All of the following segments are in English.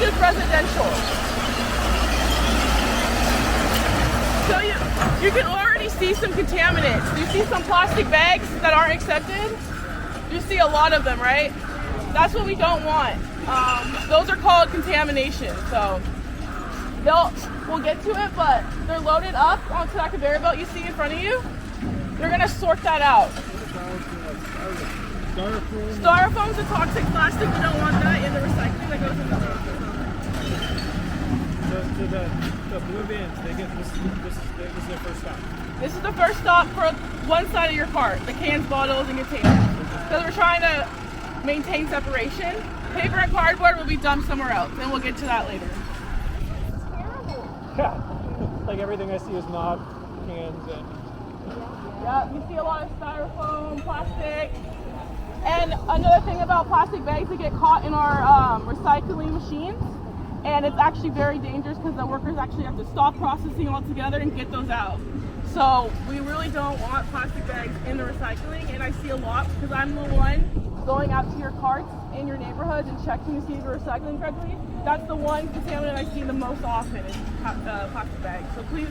just residential. So you can already see some contaminants. You see some plastic bags that aren't accepted. You see a lot of them, right? That's what we don't want. Those are called contamination. So we'll get to it, but they're loaded up onto that conveyor belt you see in front of you. They're gonna sort that out. Styrofoam's a toxic plastic. We don't want that in the recycling that goes in the the blue bins, they get this is their first stop. This is the first stop for one side of your cart, the cans, bottles, and containers. Because we're trying to maintain separation. Paper and cardboard will be dumped somewhere else, and we'll get to that later. It's terrible. Yeah, like everything I see is not cans and... Yeah, you see a lot of styrofoam, plastic. And another thing about plastic bags, they get caught in our recycling machines. And it's actually very dangerous because the workers actually have to stop processing altogether and get those out. So we really don't want plastic bags in the recycling. And I see a lot because I'm the one going out to your carts in your neighborhoods and checking to see if you're recycling correctly. That's the one contaminant I see the most often is plastic bags. So please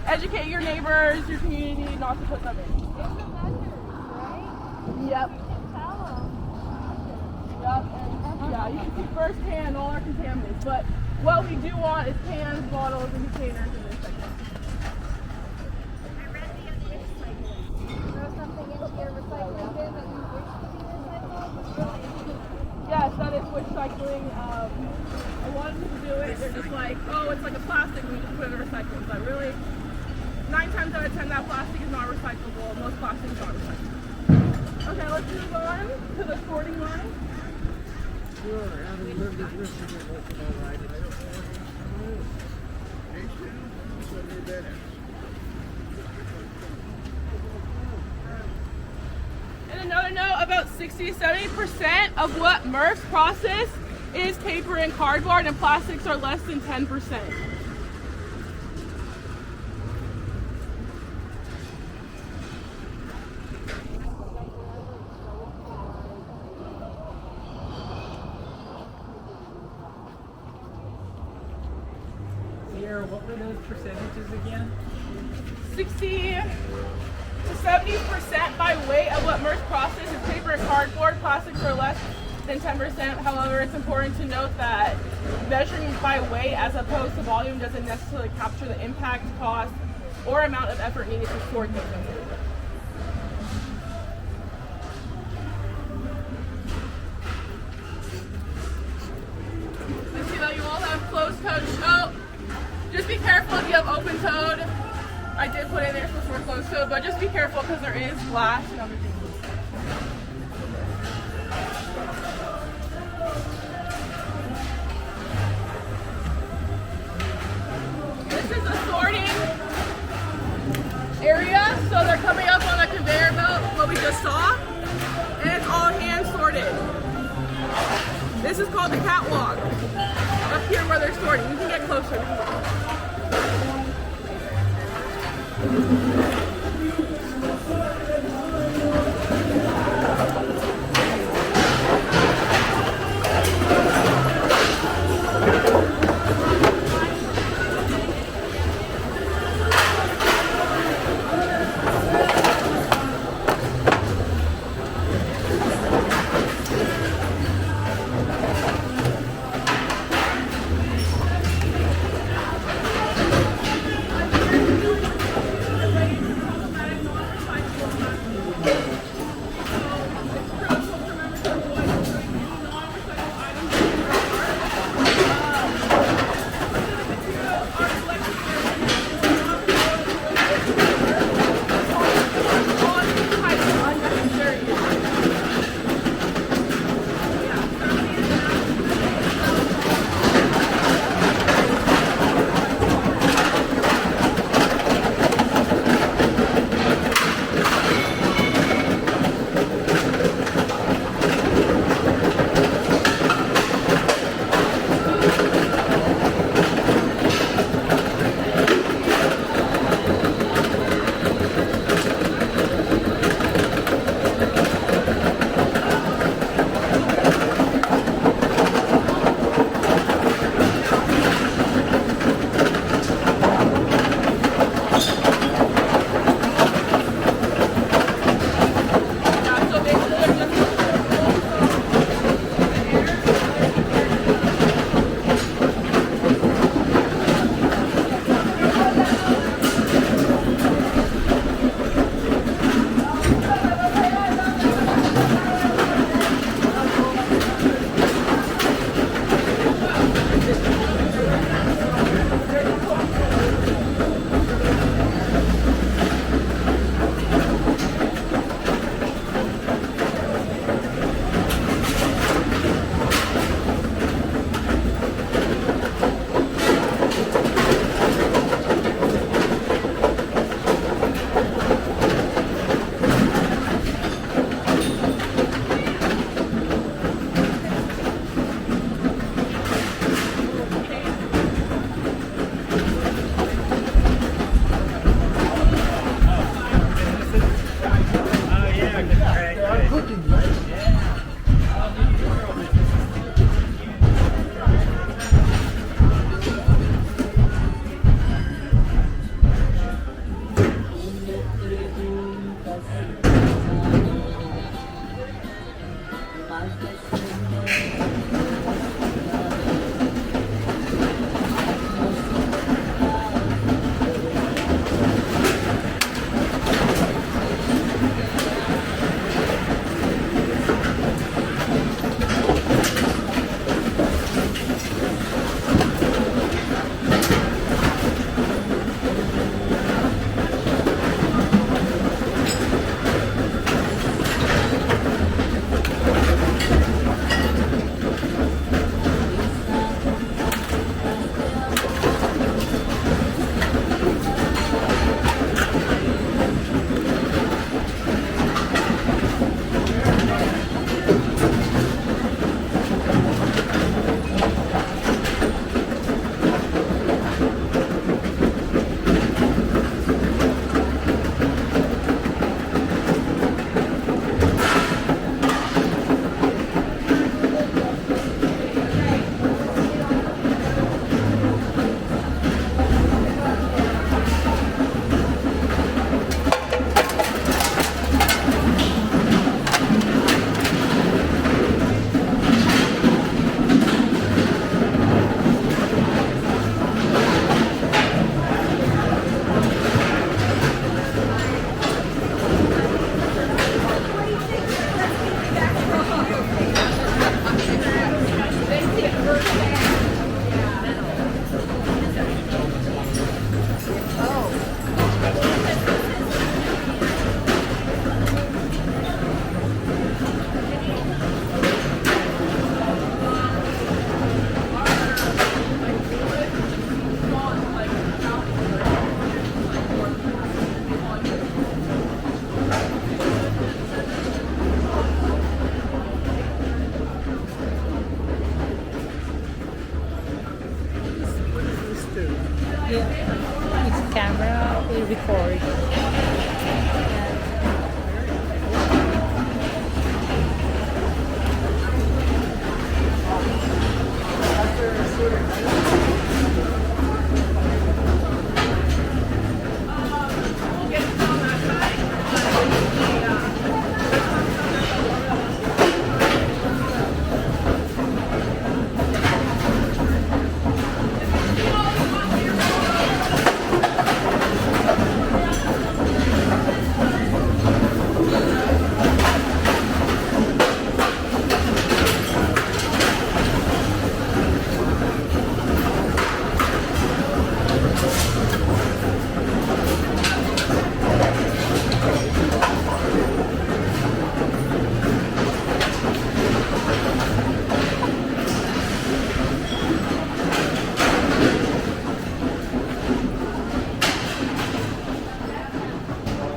educate your neighbors, your community, not to put them in. It's the vendors, right? Yep. You can tell them. Yep. And, yeah, you can see firsthand all our contaminants. But what we do want is cans, bottles, and containers in this section. I read the other recycling. Throw something into your recycling bin that you wish to be recycled. Yes, that is wish cycling. A lot of people do it. They're just like, oh, it's like a plastic, we just put it in recycling. But really, 9 times out of 10, that plastic is not recyclable. Most plastic is not recyclable. Okay, let's move on to the sorting line. Sure, having lived at Michigan, that's all right. And another note, about 60 to 70% of what MRFs process is paper and cardboard, and plastics are less than 10%. Ciara, what were those percentages again? 60 to 70% by weight of what MRFs process is paper and cardboard. Plastics are less than 10%. However, it's important to note that measuring by weight as opposed to volume doesn't necessarily capture the impact, cost, or amount of effort needed to sort those materials. I see that you all have closed-toed. Oh, just be careful if you have open-toed. I did put in there supposed to closed-toed, but just be careful because there is glass and other things. This is a sorting area, so they're coming up on a conveyor belt, what we just saw, and it's all hand sorted. This is called the catwalk. Up here where they're sorting. You can get closer. It's camera will record.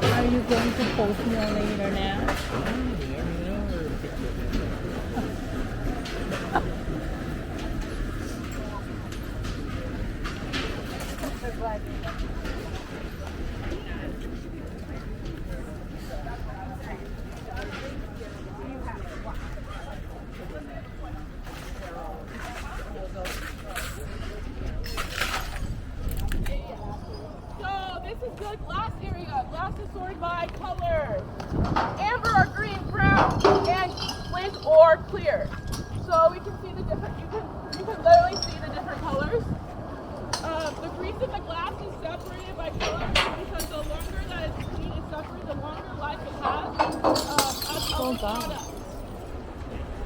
Are you going to post me on the internet? So this is the glass area. Glass is sorted by color. Amber or green, brown, and flint or clear. So we can see the different, you can literally see the different colors. The grease in the glass is separated by color because the longer that it's clean and separated, the longer life it has as a product.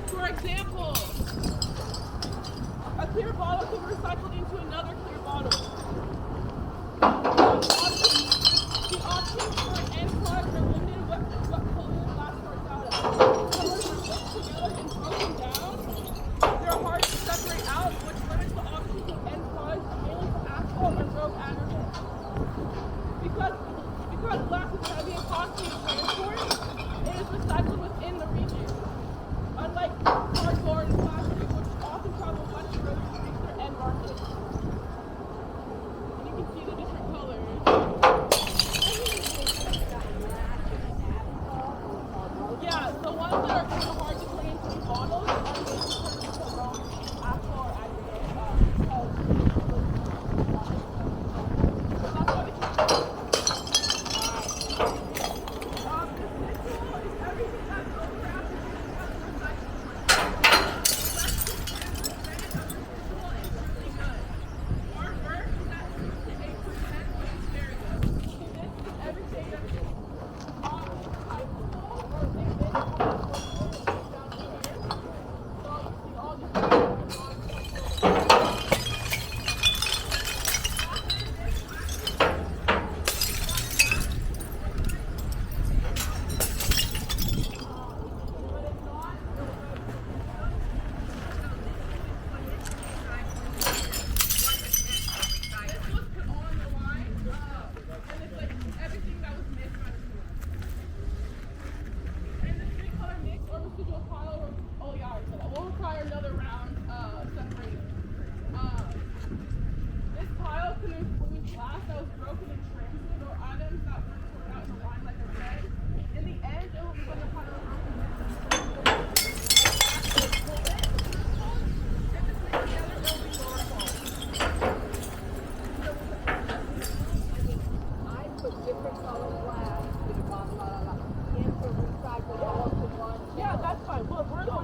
For example, a clear bottle can be recycled into another clear bottle. The options for an end product are limited what color the glass starts out as. Colors are mixed together and broken down. They're hard to separate out, which limits the options of end products mainly for asphalt and road aggregates. Because glass is heavy and costly to transport, it is recycled within the region. Unlike cardboard and plastic, which often travel much further to reach their end market. And you can see the different colors.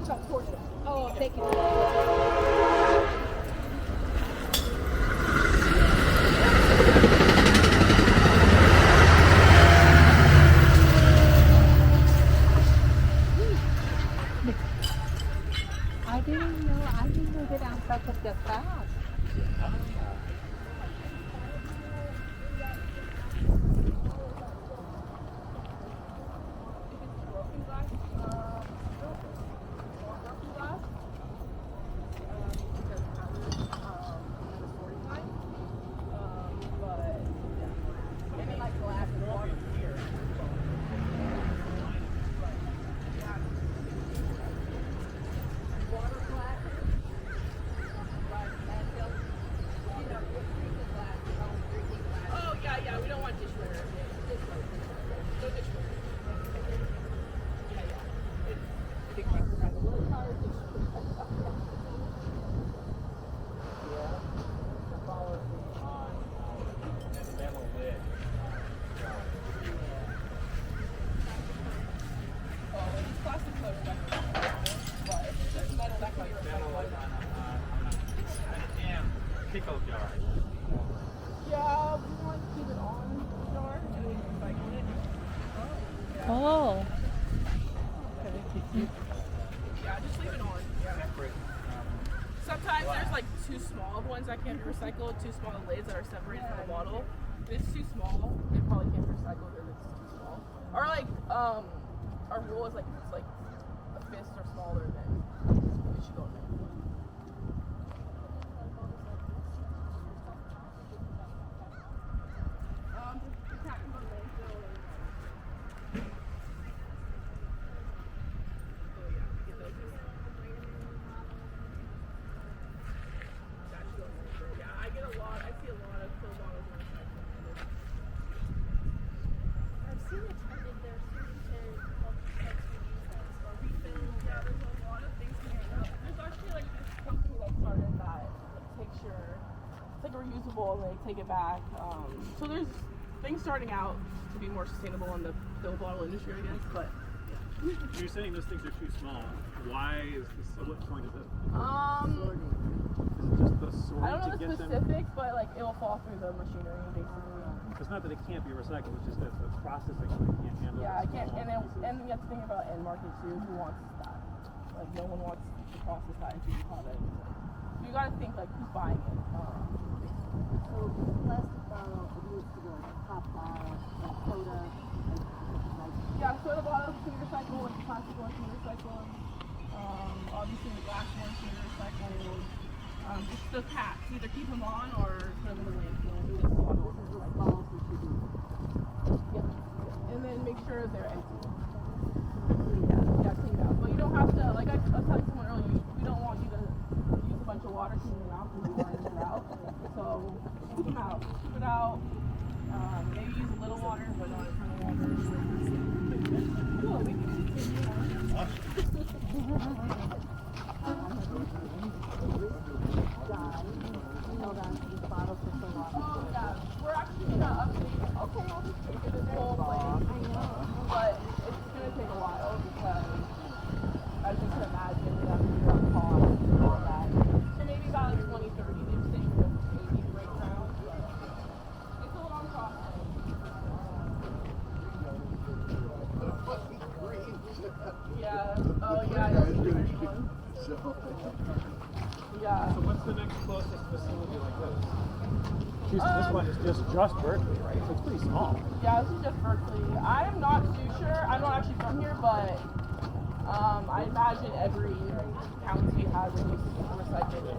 Oh, thank you. I didn't know that I'm such a good fast. Pickle jar. Yeah, we want to keep it on the jar and we recycle it. Oh. Yeah, just leave it on. Yeah. Sometimes there's like too small ones that can't be recycled, too small lids that are separated from the bottle. If it's too small, it probably can't be recycled because it's too small. Or like, our rule is like if it's like a fist or smaller, then it should go in there. The cat can go to landfill or oh yeah, get those in. Yeah, I see a lot of pill bottles in recycling. I've seen it trending there soon to help folks reuse those or refill. Yeah, there's a lot of things coming up. There's actually like this company that started that takes it's like reusable and they take it back. So there's things starting out to be more sustainable in the pill bottle industry, I guess. But You're saying those things are too small. Why is this? What point is it? Is it just the sorting I don't know to the get them? specifics, but like it will fall through the machinery basically. It's not that it can't be recycled. It's just that the processing of it can't handle. Yeah, I the can't. small And pieces. you have to think about end market too. Who wants that? Like no one wants to process that into the product. So you got to think like who's buying it. So plastic bottle, it needs to go like pop bottle, like soda, like Yeah, soda bottles can be recycled, like the plastic ones can be recycled. Obviously the glass ones can be recycled. Just the caps, either keep them on or put them in the landfill. Just bottles are recycled. Yeah. And then make sure they're empty. Yeah, clean it out. But you don't have to, like I was telling someone earlier, we don't want you to use a bunch of water cleaning them out because you want to get it out. So keep them out. Keep it out. Maybe use a little water, but not a ton of water. Cool, we can continue on. held on to these bottles for so long. Oh yeah, we're actually gonna update. Okay, I'll just take it this whole place. But it's gonna take a while because as you can imagine, we have to figure out costs and all that. So maybe about like 2030, they're saying maybe right now. It's a long process. Yeah. Oh yeah. That's a great one. Yeah. So what's the next closest facility like this? This one is just Berkeley, right? So it's pretty small. Yeah, this is just Berkeley. I'm not too sure. I'm not actually from here, but I imagine every county has a recycling.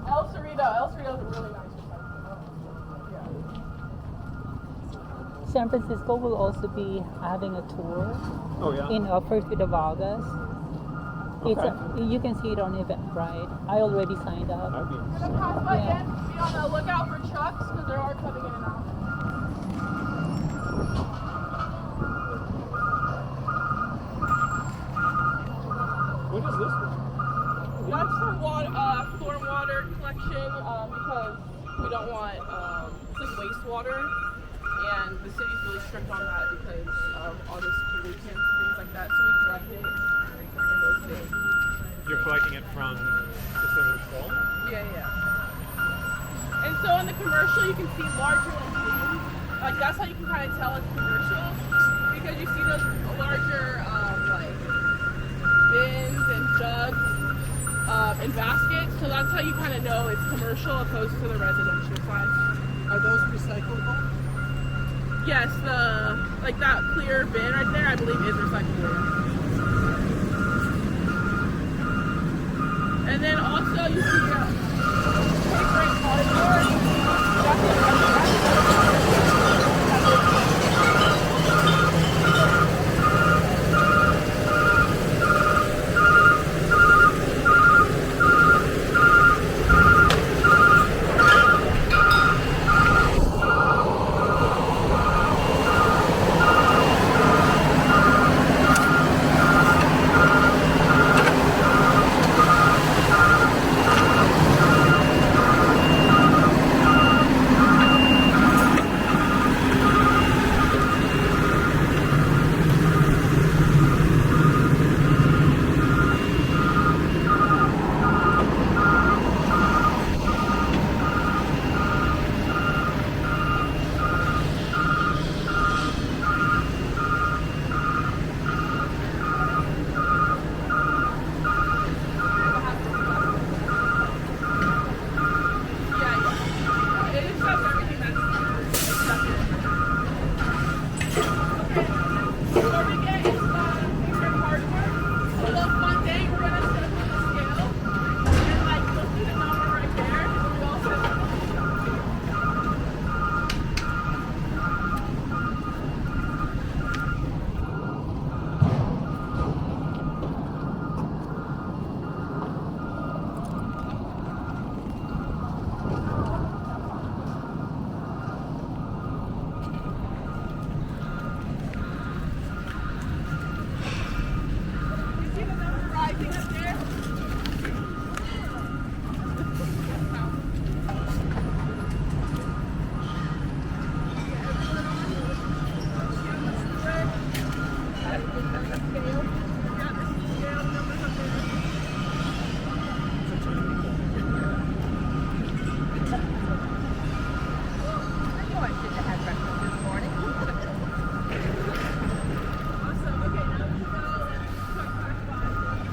El Cerrito is a really nice recycling. Yeah. San Francisco will also be having a tour Oh yeah. in First with the Vargas. It's you can see it on Eventbrite. I already signed up. That'd be Gonna pass by Yeah. again. Be on the lookout for trucks because there are coming in and out. What is this one? That's for water, storm water collection because we don't want it's like wastewater, and the city's really strict on that because of all this pollutants and things like that. So we collect it in those bins. You're collecting it from just as it's full? Yeah. And so in the commercial, you can see large little bins. Like that's how you can kind of tell it's commercial, because you see those larger like bins and jugs and baskets. So that's how you kind of know it's commercial opposed to the residential side. Are those recyclable? Yes, like that clear bin right there, I believe is recyclable. And then also you see paper and cardboard.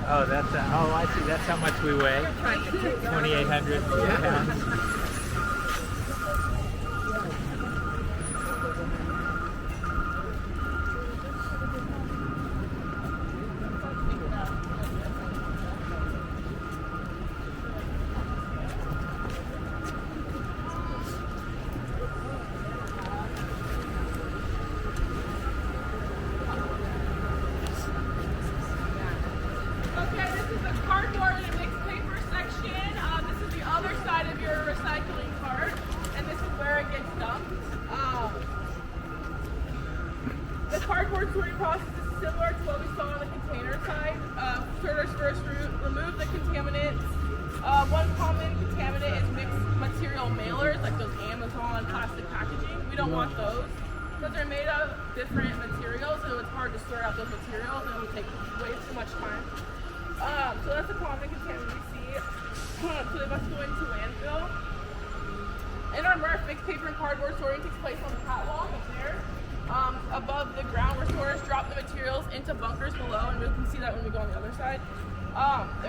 Oh, that's I see. That's how much we weigh. 2,800 pounds. Cardboard sorting process is similar to what we saw on the container side. Sorters first remove the contaminants. One common contaminant is mixed material mailers, like those Amazon plastic packaging. We don't want those because they're made of different materials, so it's hard to sort out those materials and it would take way too much time. So that's a common contaminant we see. So they must go into landfill. In our MRF, mixed paper and cardboard sorting takes place on the catwalk up there. Above the ground where sorters drop the materials into bunkers below, and we can see that when we go on the other side.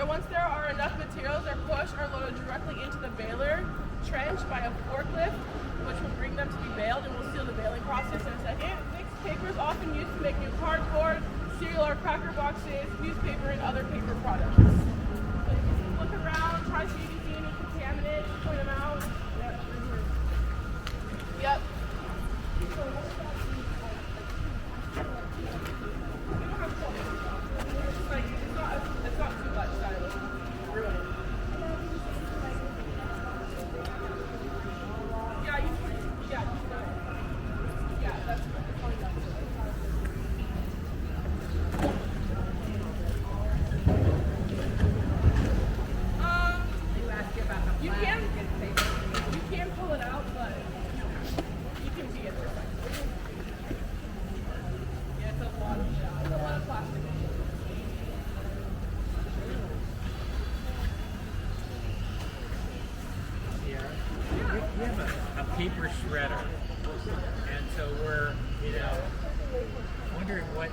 Once there are enough materials, they're pushed or loaded directly into the baler trench by a forklift, which will bring them to be baled, and we'll seal the baling process in a second. Mixed paper is often used to make new cardboard, cereal or cracker boxes, newspaper, and other paper products. So you can look around, try to see if you see any contaminants, point them out. Yep. It's not too much, Tyler. Ruin it. Yeah, that's probably not shredder. And so we're, wondering what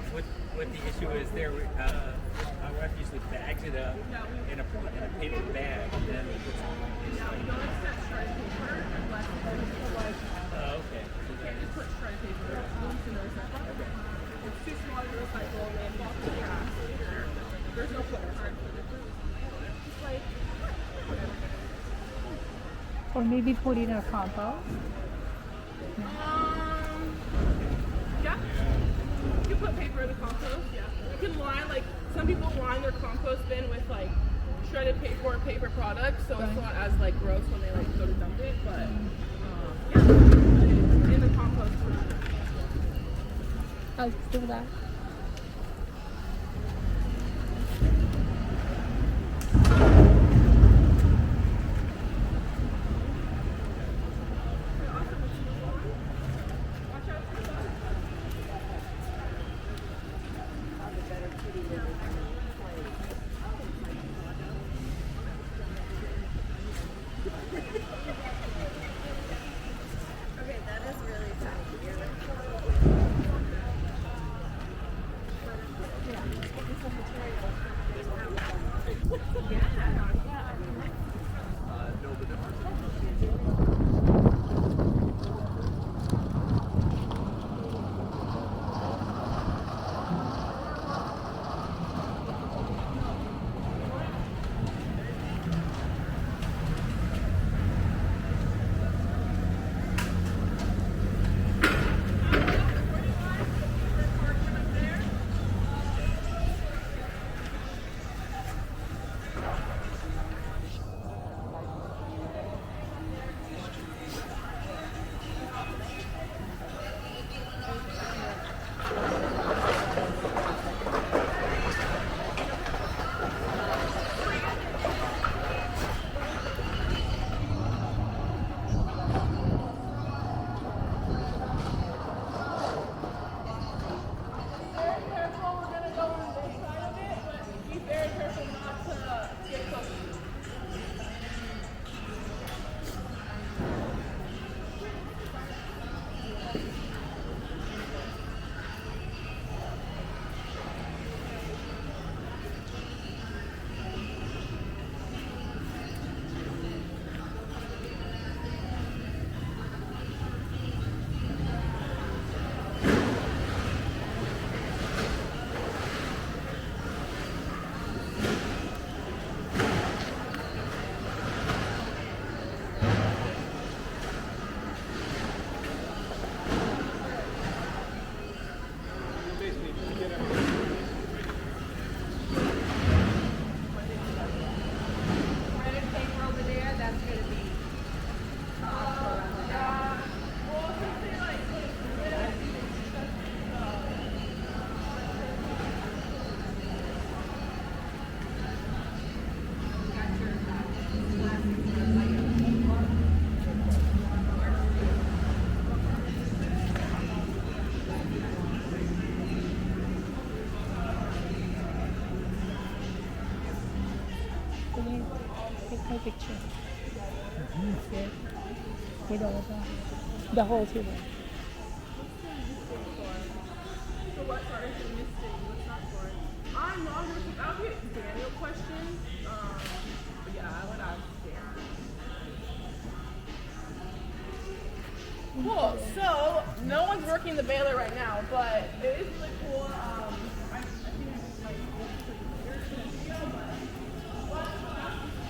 the issue is there. Our wife usually bags it up in a paper bag, and then oh, okay. You can't just put shredded paper into the recycle. It's too small to recycle and falls to grass. There's no put card for the food. Just like Or maybe put in a compost. yeah. You can put paper in the compost, yeah. You can line, like, some people line their compost bin with, like, shredded paper or paper products, so it's not as, like, gross when they, like, go to dump it, but, yeah, in the compost. I'll do that. Okay, that is really tiny. Take my picture. Yes. With all of that. The whole table. So what part is it missing? What's not for it? I'm not sure. I'll get Daniel questions. But yeah, I would ask Dan. Cool. So no one's working the baler right now, but it is really cool. I think I might look pretty clear in the video, but what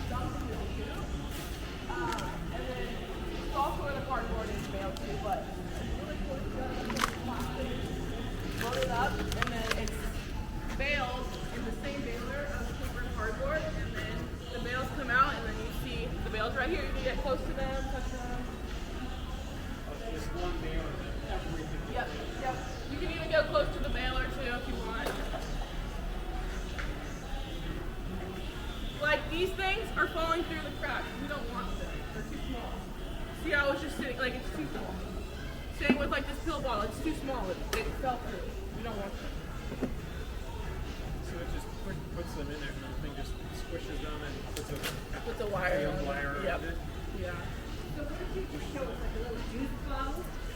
something to do. And then it's also where the cardboard is baled too, but it's really cool. You gotta put plastic, load it up, and then it's baled in the same baler as paper and cardboard, and then the bales come out, and then you see the bales right here. You can get close to them, touch them. Just one baler that everything. Yep, yep. You can even go close to the baler too if you want. Like these things are falling through the cracks. We don't want them. They're too small. See how I was just sitting, like it's too small. Same with like this pill bottle, it's too small. It fell through. We don't want them. So it just puts them in there, and the thing just squishes them and puts a With the wire. wire Yep. around it. Yeah. So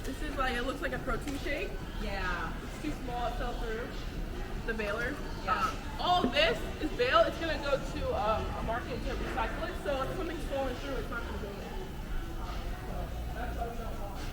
This is like, it looks like a protein shake. Yeah. It's too small, it fell through the baler. Yeah. All of this is bale. It's gonna go to a market to recycle it. So if something's falling through, it's not gonna go there. That's why we don't want it.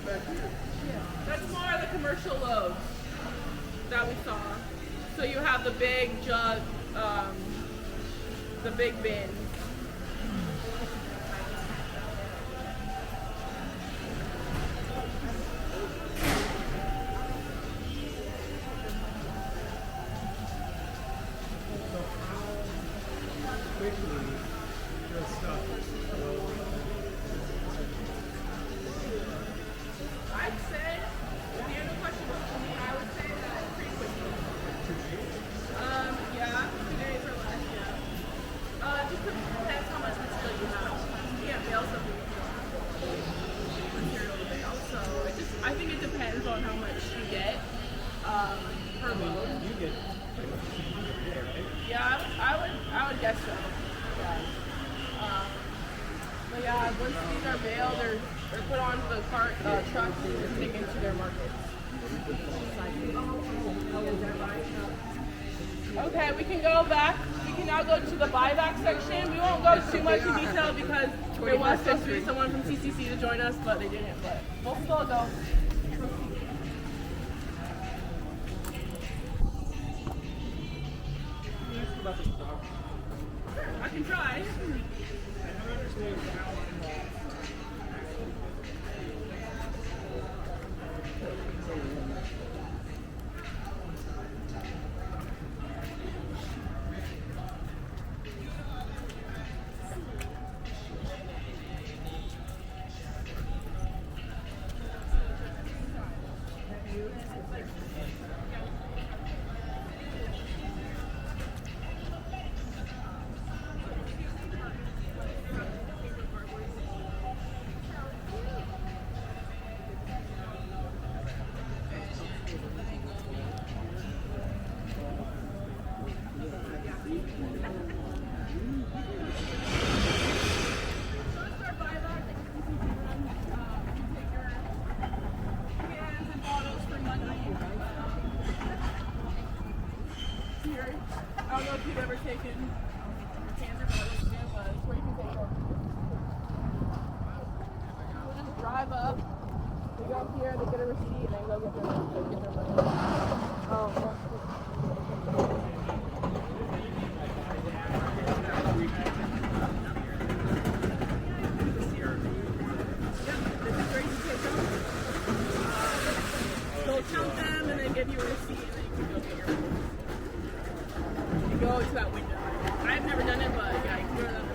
That's more of the commercial loads that we saw. So you have the big jug, the big bin. I'd say, if you have a question for me, I would say that pretty quickly. Yeah, 2 days or less, yeah. Just depends how much material you have. You can't bail something if you don't have material to bail. So I think it depends on how much you get per load. You get pretty much there, right? Yeah, I would guess so. Yeah. But yeah, once these are baled, they're put onto the cart trucks and taken to their markets. Okay, we can go back. We can now go to the buyback section. We won't go too much in detail because there was supposed to be someone from CCC to join us, but they didn't. But we'll still go. I can try. I don't know if you've ever taken your cans or bottles in, but it's where you can take them. We'll just drive up. They go here, they get a receipt, and then go get their money. Oh, they'll count them and then give you a receipt, and then you can go get your money. You go to that window. I've never done it, but yeah, you can go to that window.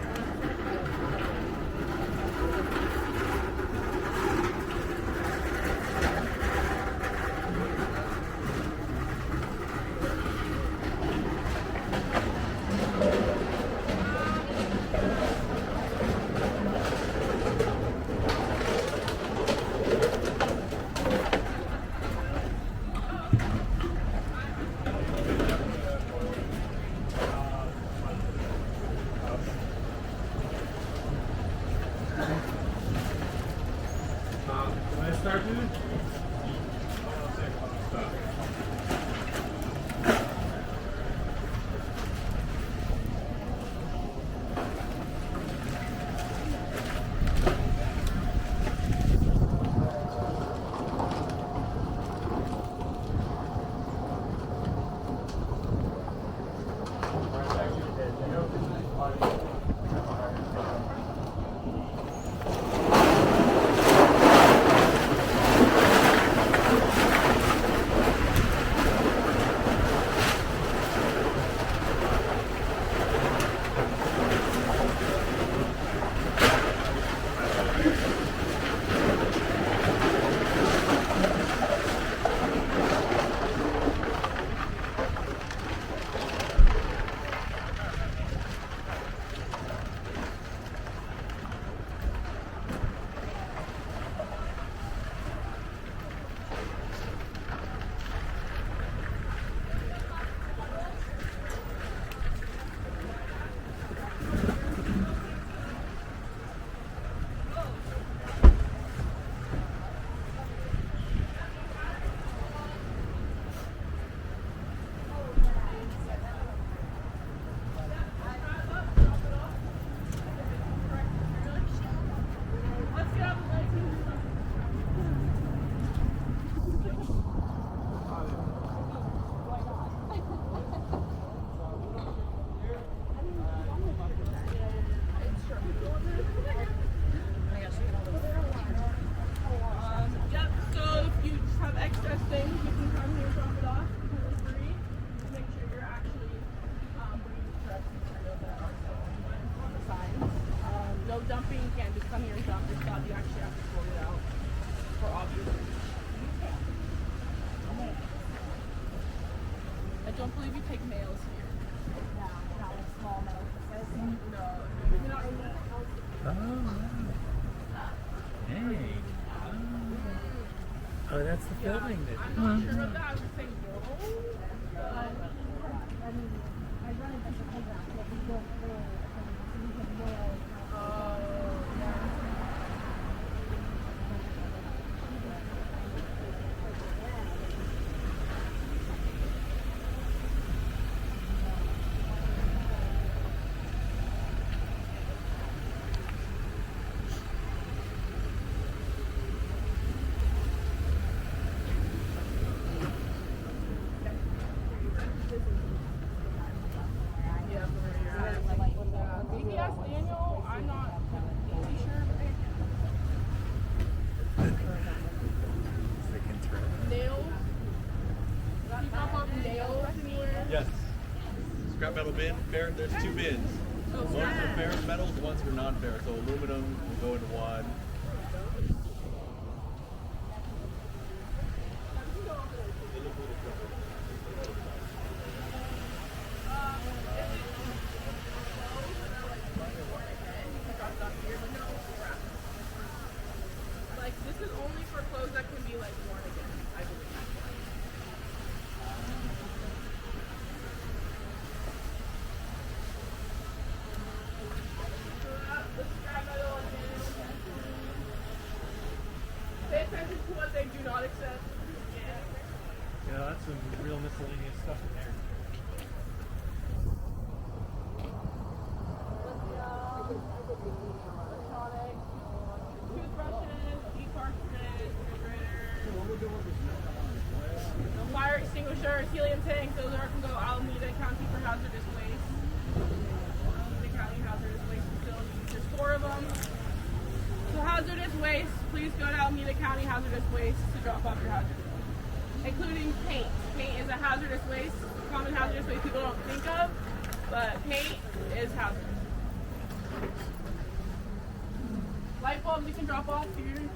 on your dumper spot, you actually have to sort it out for obvious reasons. I don't believe you take mails here. No, not like small metal pieces. No, you're not in that. Hey. Oh, that's the building that. I'm not sure about that. I would say no. I mean, I run a bunch of playgrounds that we go through, and we can mail. Yes. Scrap metal bin, there's two bins. One's for ferrous metals, one's for non-ferrous. So aluminum will go into one. Like, this is only for clothes that can be, like, worn again, I believe. Pay attention to what they do not accept. Yeah, that's some real miscellaneous stuff in there. Electronics, toothbrushes, e-cartridges, refrigerators, fire extinguishers, helium tanks. Those are can go Alameda County for hazardous waste. Alameda County hazardous waste facility. There's 4 of them. So hazardous waste, please go to Alameda County hazardous waste to drop off your hazardous waste, including paint. Paint is a hazardous waste, common hazardous waste people don't think of, but paint is hazardous. Light bulbs you can drop off here.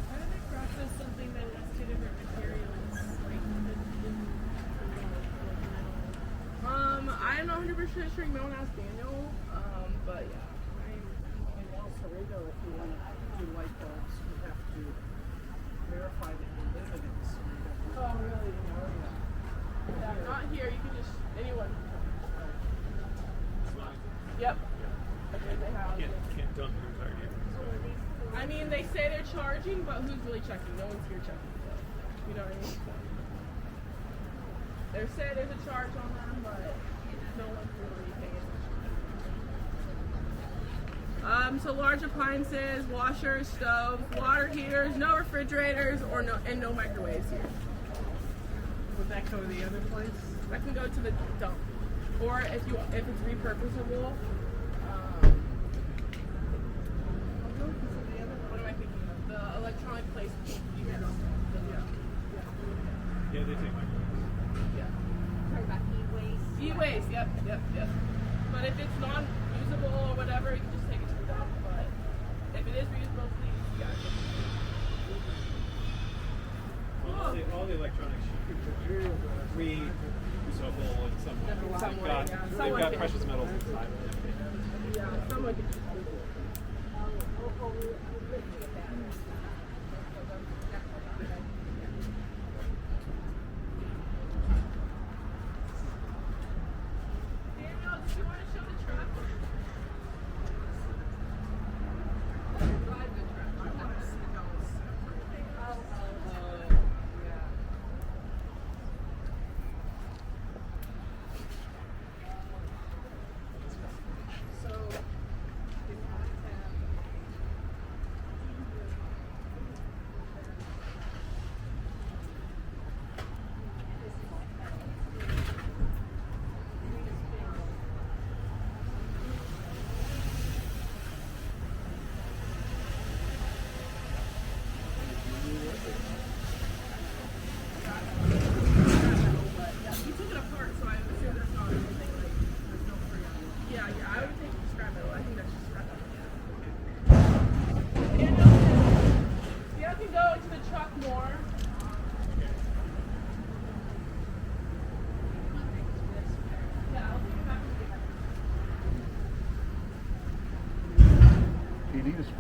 How do they process something that has 2 different materials? Like, I'm not 100% sure. You might want to ask Daniel. But yeah. In El Cerrito, if you want to do light bulbs, you have to verify that you live in it. So you have to, Oh, really? Yeah, not here. You can just anyone. Yep. Okay, they have. Can't dump your entire neighborhood. I mean, they say they're charging, but who's really checking? No one's here checking. So, you know what I mean? They say there's a charge on them, but no one's really paying attention. So large appliances, washers, stoves, water heaters, no refrigerators, or no microwaves here. would that go to the other place? That can go to the dump, or if it's repurposable. What am I thinking of? The electronic place. Yeah, they take my talking about e-waste. E-waste, yep. But if it's non-usable or whatever, you can just take it to the dump. But if it is reusable, please, yeah. all the electronics reusable in some way. They've got precious metals inside. Yeah, someone can. Daniel, do you want to show the truck? Drive the truck. I want to see those. So,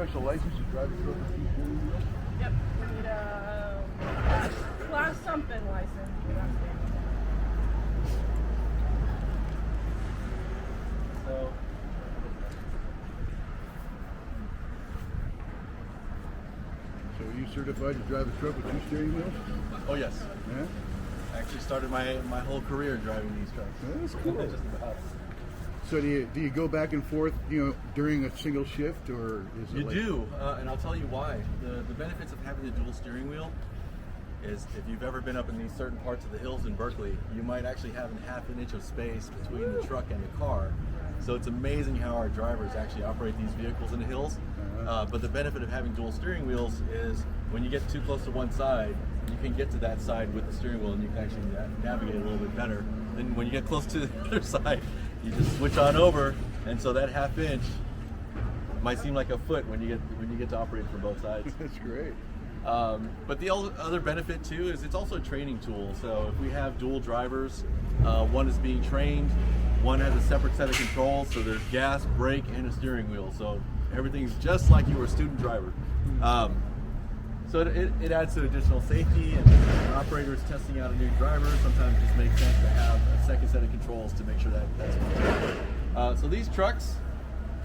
special license to drive a truck with two steering wheels? Yep, we need a class something license. So, So are you certified to drive a truck with two steering wheels? oh yes, Yeah? I actually started my whole career driving these trucks. That's cool. Just about. So do you go back and forth, during a single shift, or is it You like... do, and I'll tell you why. The benefits of having the dual steering wheel is if you've ever been up in these certain parts of the hills in Berkeley, you might actually have a half an inch of space between the truck and the car. So it's amazing how our drivers actually operate these vehicles in the hills. But the benefit of having dual steering wheels is when you get too close to one side, you can get to that side with the steering wheel and you can actually navigate a little bit better. Then when you get close to the other side, you just switch on over, and so that half inch might seem like a foot when you get to operate from both sides. That's great. But the other benefit too is it's also a training tool. So if we have dual drivers, one is being trained, one has a separate set of controls. So there's gas, brake, and a steering wheel. So everything's just like you were a student driver. So it adds to additional safety, and operators testing out a new driver, sometimes it just makes sense to have a second set of controls to make sure that's working. So these trucks,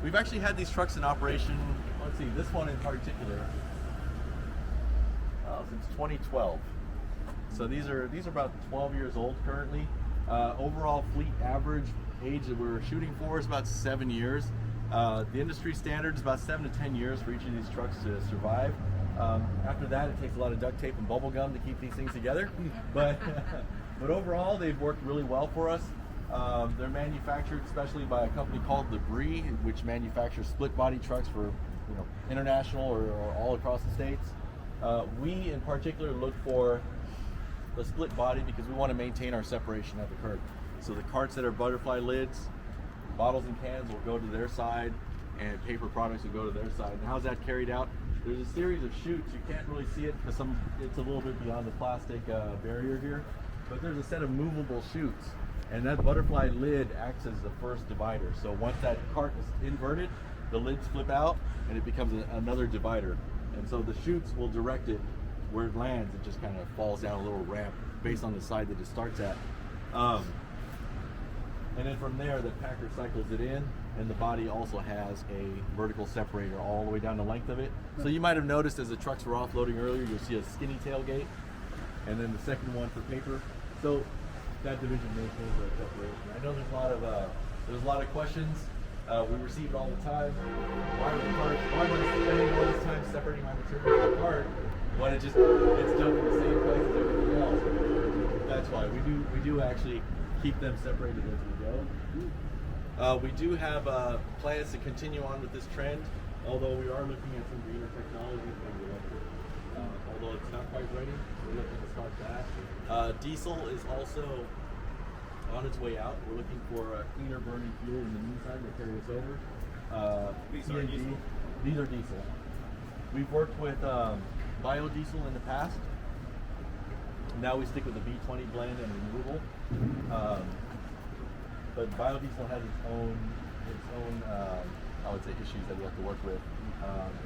we've actually had these trucks in operation, let's see, this one in particular, since 2012. So these are about 12 years old currently. Overall fleet average age that we're shooting for is about 7 years. The industry standard is about 7 to 10 years for each of these trucks to survive. After that, it takes a lot of duct tape and bubble gum to keep these things together. But overall, they've worked really well for us. They're manufactured especially by a company called Debris, which manufactures split body trucks for international or all across the states. We in particular look for the split body because we want to maintain our separation at the curb. So the carts that are butterfly lids, bottles and cans will go to their side, and paper products will go to their side. And how's that carried out? There's a series of chutes. You can't really see it because it's a little bit beyond the plastic barrier here, but there's a set of movable chutes, and that butterfly lid acts as the first divider. So once that cart is inverted, the lids flip out and it becomes another divider. And so the chutes will direct it where it lands. It just kind of falls down a little ramp based on the side that it starts at. And then from there, the packer cycles it in, and the body also has a vertical separator all the way down the length of it. So you might have noticed as the trucks were offloading earlier, you'll see a skinny tailgate, and then the second one for paper. So that division maintains that separation. I know there's a lot of questions. We receive it all the time. Why am I spending all this time separating my material apart when it's dumped in the same place as everything else? That's why we do actually keep them separated as we go. We do have plans to continue on with this trend, although we are looking at some greener technologies, maybe electric. Although it's not quite ready, we're looking to start that. Diesel is also on its way out. We're looking for cleaner burning fuel in the meantime to carry us over. These are diesel? These are diesel. We've worked with biodiesel in the past. Now we stick with the B20 blend and renewable. But biodiesel has its own I would say issues that we have to work with.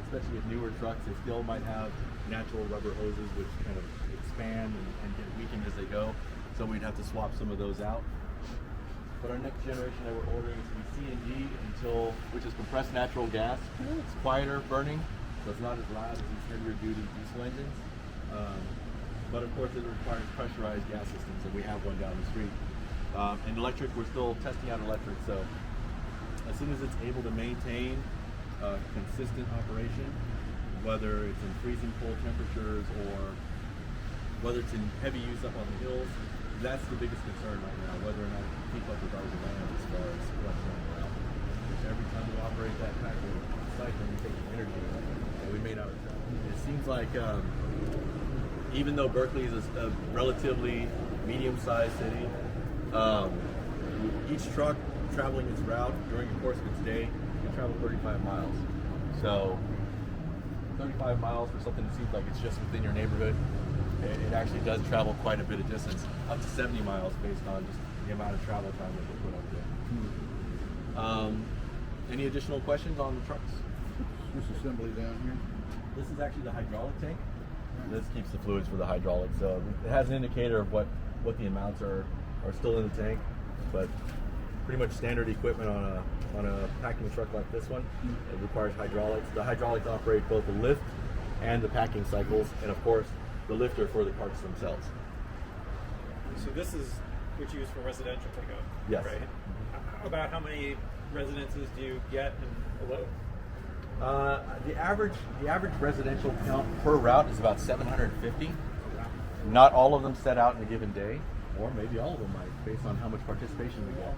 Especially with newer trucks, they still might have natural rubber hoses which kind of expand and get weakened as they go. So we'd have to swap some of those out. But our next generation that we're ordering is to be CNG which is compressed natural gas. It's quieter burning, so it's not as loud as these heavier duty diesel engines. But of course it requires pressurized gas systems, and we have one down the street. And electric, we're still testing out electric, so as soon as it's able to maintain consistent operation, whether it's in freezing cold temperatures or whether it's in heavy use up on the hills, that's the biggest concern right now, whether or not it can keep up with our demand as far as what's going around. Because every time we operate that pack of recycling, we're taking energy, and we may not. It seems like even though Berkeley is a relatively medium-sized city, each truck traveling its route during the course of its day can travel 35 miles. So 35 miles for something that seems like it's just within your neighborhood, it actually does travel quite a bit of distance, up to 70 miles based on just the amount of travel time that they put up there. Any additional questions on the trucks? this assembly down here? This is actually the hydraulic tank. This keeps the fluids for the hydraulics. So it has an indicator of what the amounts are still in the tank, but pretty much standard equipment on a packing truck like this one. It requires hydraulics. The hydraulics operate both the lift and the packing cycles, and of course the lifter for the carts themselves. So this is what you use for residential pickup, Yes. right? About how many residences do you get in a load? The average residential count per route is about 750. Not all of them set out in a given day, or maybe all of them might, based on how much participation we get.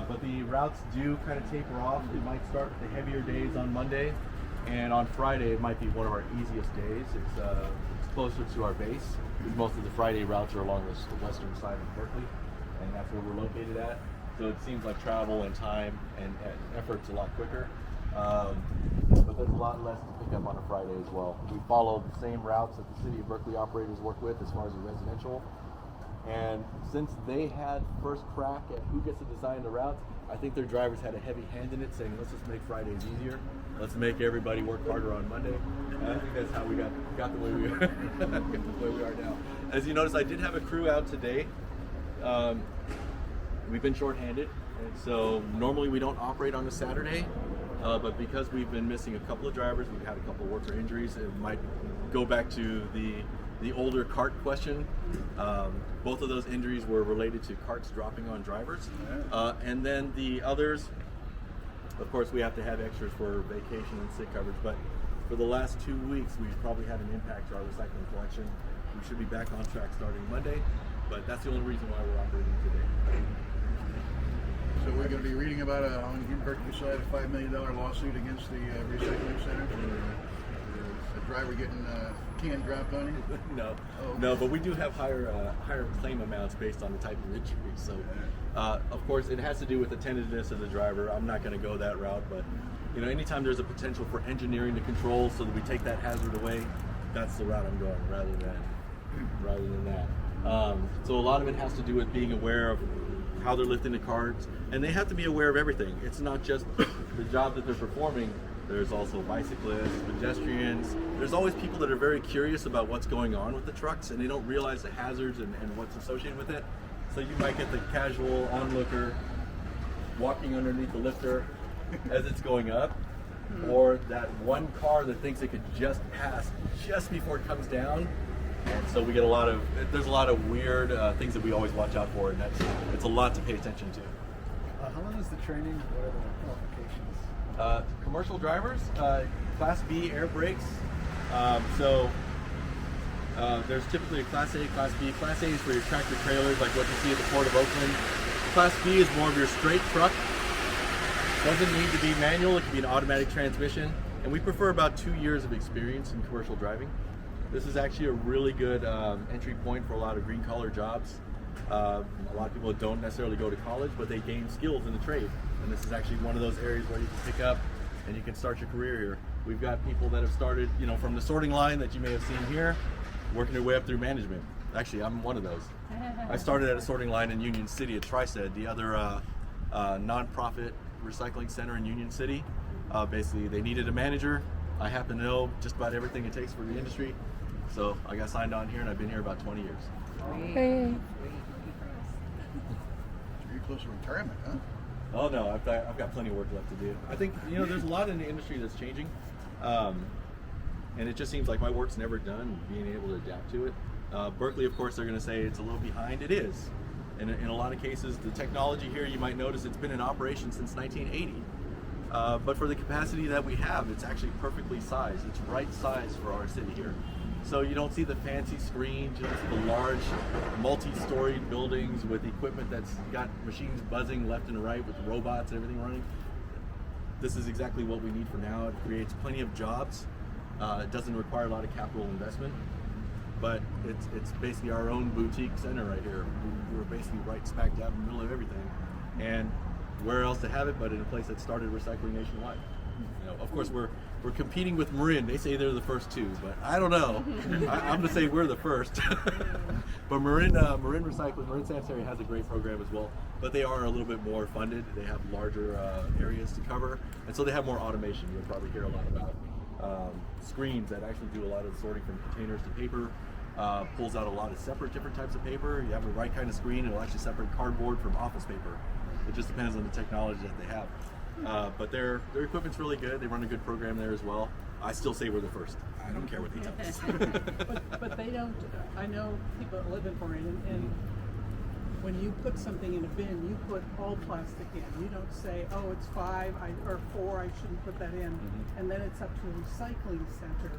But the routes do kind of taper off. It might start with the heavier days on Monday, and on Friday it might be one of our easiest days. It's closer to our base, because most of the Friday routes are along the western side of Berkeley, and that's where we're located at. So it seems like travel and time and effort's a lot quicker. But there's a lot less to pick up on a Friday as well. We follow the same routes that the City of Berkeley operators work with as far as the residential. And since they had first crack at who gets to design the routes, I think their drivers had a heavy hand in it, saying, let's just make Fridays easier. Let's make everybody work harder on Monday. And I think that's how we got the way we are, the way we are now. As you notice, I did have a crew out today. We've been shorthanded, and so normally we don't operate on a Saturday. But because we've been missing a couple of drivers, we've had a couple of worker injuries. It might go back to the older cart question. Both of those injuries were related to carts dropping on drivers. And then the others, of course, we have to have extras for vacation and sick coverage. But for the last 2 weeks, we've probably had an impact to our recycling collection. We should be back on track starting Monday, but that's the only reason why we're operating today. So we're going to be reading about on the Berkeley side a $5 million lawsuit against the recycling center. A driver getting can dropped on him. No, Oh, okay. no, but we do have higher claim amounts based on the type of injury. So, of course, it has to do with the attentiveness of the driver. I'm not going to go that route, but anytime there's a potential for engineering the controls so that we take that hazard away, that's the route I'm going rather than that. So a lot of it has to do with being aware of how they're lifting the carts, and they have to be aware of everything. It's not just the job that they're performing. There's also bicyclists, pedestrians. There's always people that are very curious about what's going on with the trucks, and they don't realize the hazards and what's associated with it. So you might get the casual onlooker walking underneath the lifter as it's going up, or that one car that thinks it could just pass just before it comes down. And so we get there's a lot of weird things that we always watch out for, and it's a lot to pay attention to. How long is the training? What are the qualifications? Commercial drivers, Class B air brakes. There's typically a Class A, Class B. Class A is for your tractor trailers, like what you see at the Port of Oakland. Class B is more of your straight truck. Doesn't need to be manual, it can be an automatic transmission. And we prefer about 2 years of experience in commercial driving. This is actually a really good entry point for a lot of green collar jobs. A lot of people don't necessarily go to college, but they gain skills in the trade. And this is actually one of those areas where you can pick up and you can start your career here. We've got people that have started, from the sorting line that you may have seen here, working their way up through management. Actually, I'm one of those. I started at a sorting line in Union City at TriSed, the other nonprofit recycling center in Union City. Basically, they needed a manager. I happen to know just about everything it takes for the industry. So I got signed on here, and I've been here about 20 years. You're close to retirement, huh? Oh no, I've got plenty of work left to do. I think there's a lot in the industry that's changing, and it just seems like my work's never done. Being able to adapt to it. Berkeley, of course, they're going to say it's a little behind. It is, and in a lot of cases, the technology here, you might notice, it's been in operation since 1980. But for the capacity that we have, it's actually perfectly sized. It's right size for our city here. So you don't see the fancy screens, you don't see the large multi-storied buildings with equipment that's got machines buzzing left and right with robots and everything running. This is exactly what we need for now. It creates plenty of jobs. It doesn't require a lot of capital investment, but it's basically our own boutique center right here. We're basically right smack dab in the middle of everything. And where else to have it but in a place that started recycling nationwide. You know, of course, we're competing with Marin. They say they're the first two, but I don't know. I'm going to say we're the first. But Marin Recycling, Marin Sanitary has a great program as well, but they are a little bit more funded. They have larger areas to cover, and so they have more automation. You'll probably hear a lot about screens that actually do a lot of the sorting from containers to paper. Pulls out a lot of different types of paper. You have the right kind of screen, it'll actually separate cardboard from office paper. It just depends on the technology that they have. But their equipment's really good. They run a good program there as well. I still say we're the first. I don't care what they tell us. But they don't, I know people that live in Marin, and when you put something in a bin, you put all plastic in. You don't say, oh, it's 5 or 4, I shouldn't put that in. And then it's up to the recycling center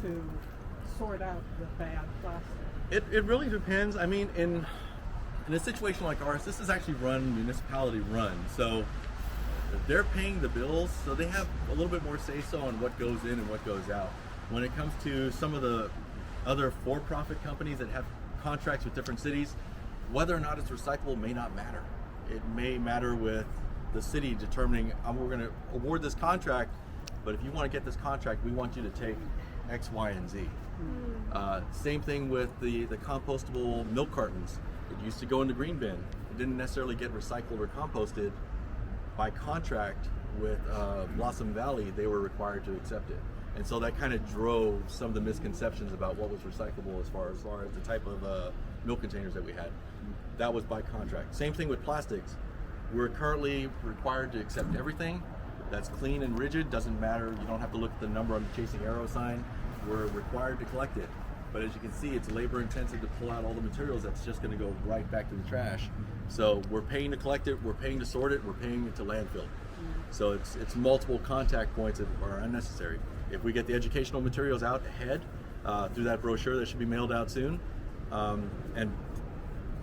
to sort out the bad plastic. It really depends. I mean, in a situation like ours, this is actually municipality run. So they're paying the bills, so they have a little bit more say-so on what goes in and what goes out. When it comes to some of the other for-profit companies that have contracts with different cities, whether or not it's recyclable may not matter. It may matter with the city determining, we're going to award this contract, but if you want to get this contract, we want you to take X, Y, and Z. Same thing with the compostable milk cartons. It used to go in the green bin. It didn't necessarily get recycled or composted. By contract with Blossom Valley, they were required to accept it. And so that kind of drove some of the misconceptions about what was recyclable as far as the type of milk containers that we had. That was by contract. Same thing with plastics. We're currently required to accept everything that's clean and rigid. Doesn't matter, you don't have to look at the number on the chasing arrow sign. We're required to collect it. But as you can see, it's labor intensive to pull out all the materials that's just going to go right back to the trash. So we're paying to collect it, we're paying to sort it, we're paying it to landfill. So it's multiple contact points that are unnecessary. If we get the educational materials out ahead through that brochure that should be mailed out soon, and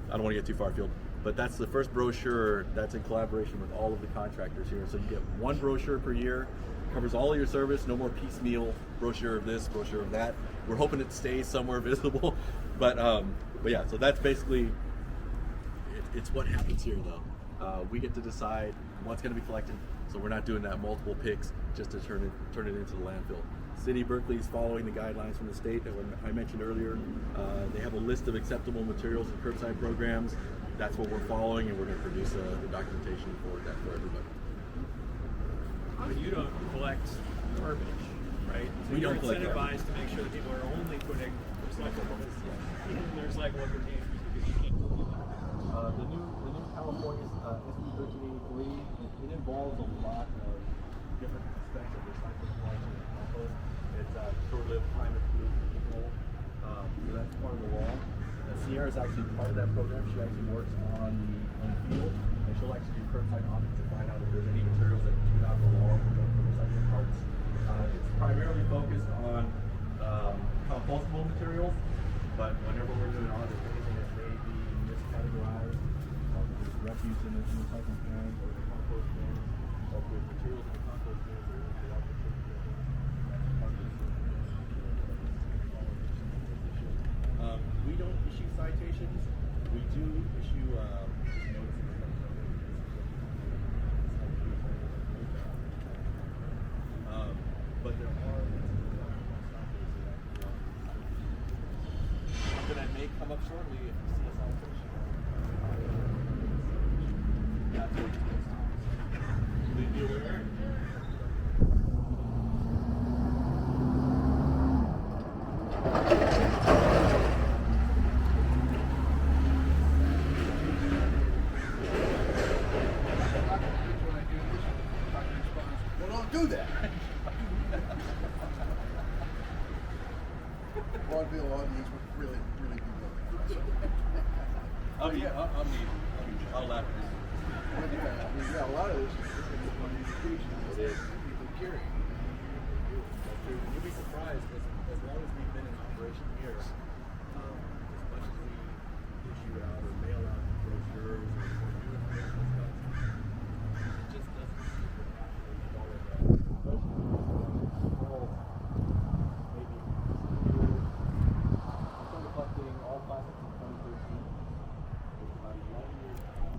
I don't want to get too far afield, but that's the first brochure that's in collaboration with all of the contractors here. So you get one brochure per year, covers all of your service, no more piecemeal brochure of this, brochure of that. We're hoping it stays somewhere visible, but yeah, so that's basically, it's what happens here though. We get to decide what's going to be collected, so we're not doing that multiple picks just to turn it into the landfill. City of Berkeley is following the guidelines from the state that I mentioned earlier. They have a list of acceptable materials and curbside programs. That's what we're following, and we're going to produce the documentation for that for everybody. But you don't collect garbage, right? So We you're don't collect incentivized to make sure that people are only putting recyclables in their recyclable containers because you can't do that. The new California SB 1383, it involves a lot of different aspects of recycling collection and compost. It's short-lived climate proof control, so that's part of the law. Ciara is actually part of that program. She actually works on the field, and she'll actually do curbside audits to find out if there's any materials that do not belong to the recycling parts. It's primarily focused on compostable materials, but whenever we're doing audits, anything that may be miscategorized, there's refuse in the recycling cans or the compost cans, or if there's materials in the compost cans or without the we don't issue citations. We do issue notices. But there are something that may come up shortly if you see a citation. That's what it is. Be aware. Well, don't do that. Vaudeville audience would really be looking. I'll laugh at this. Yeah, a lot of this is on education. It is. People carry. You'll be surprised as long as we've been in operation here, as much as we issue out or mail out brochures or do informational stuff, it just doesn't seem to happen with all of that. Maybe we started collecting all plastics in 2013. It's about 11 years past.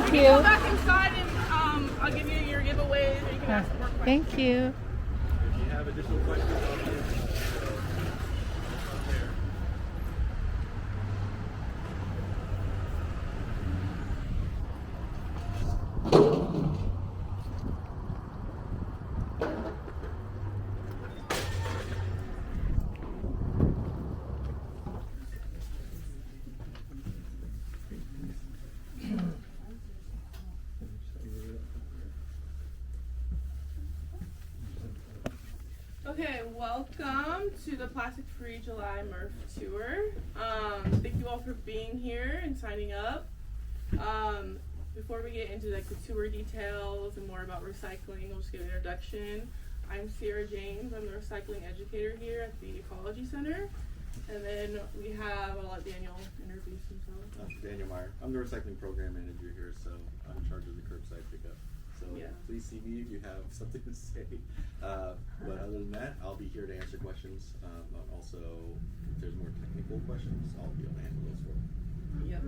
Thank Go you. back inside and I'll give you your giveaways or you can ask more questions. Thank you. If you have additional questions, I'll be here. Okay, welcome to the Plastic Free July Murph Tour. Thank you all for being here and signing up. Before we get into like the tour details and more about recycling, I'll just give an introduction. I'm Ciara James. I'm the recycling educator here at the Ecology Center. And then we have, I'll let Daniel introduce himself. Daniel Meyer. I'm the recycling program manager here, so I'm in charge of the curbside pickup. So Yeah. please see me if you have something to say. But other than that, I'll be here to answer questions. Also, if there's more technical questions, I'll be able to handle those for you. Yep,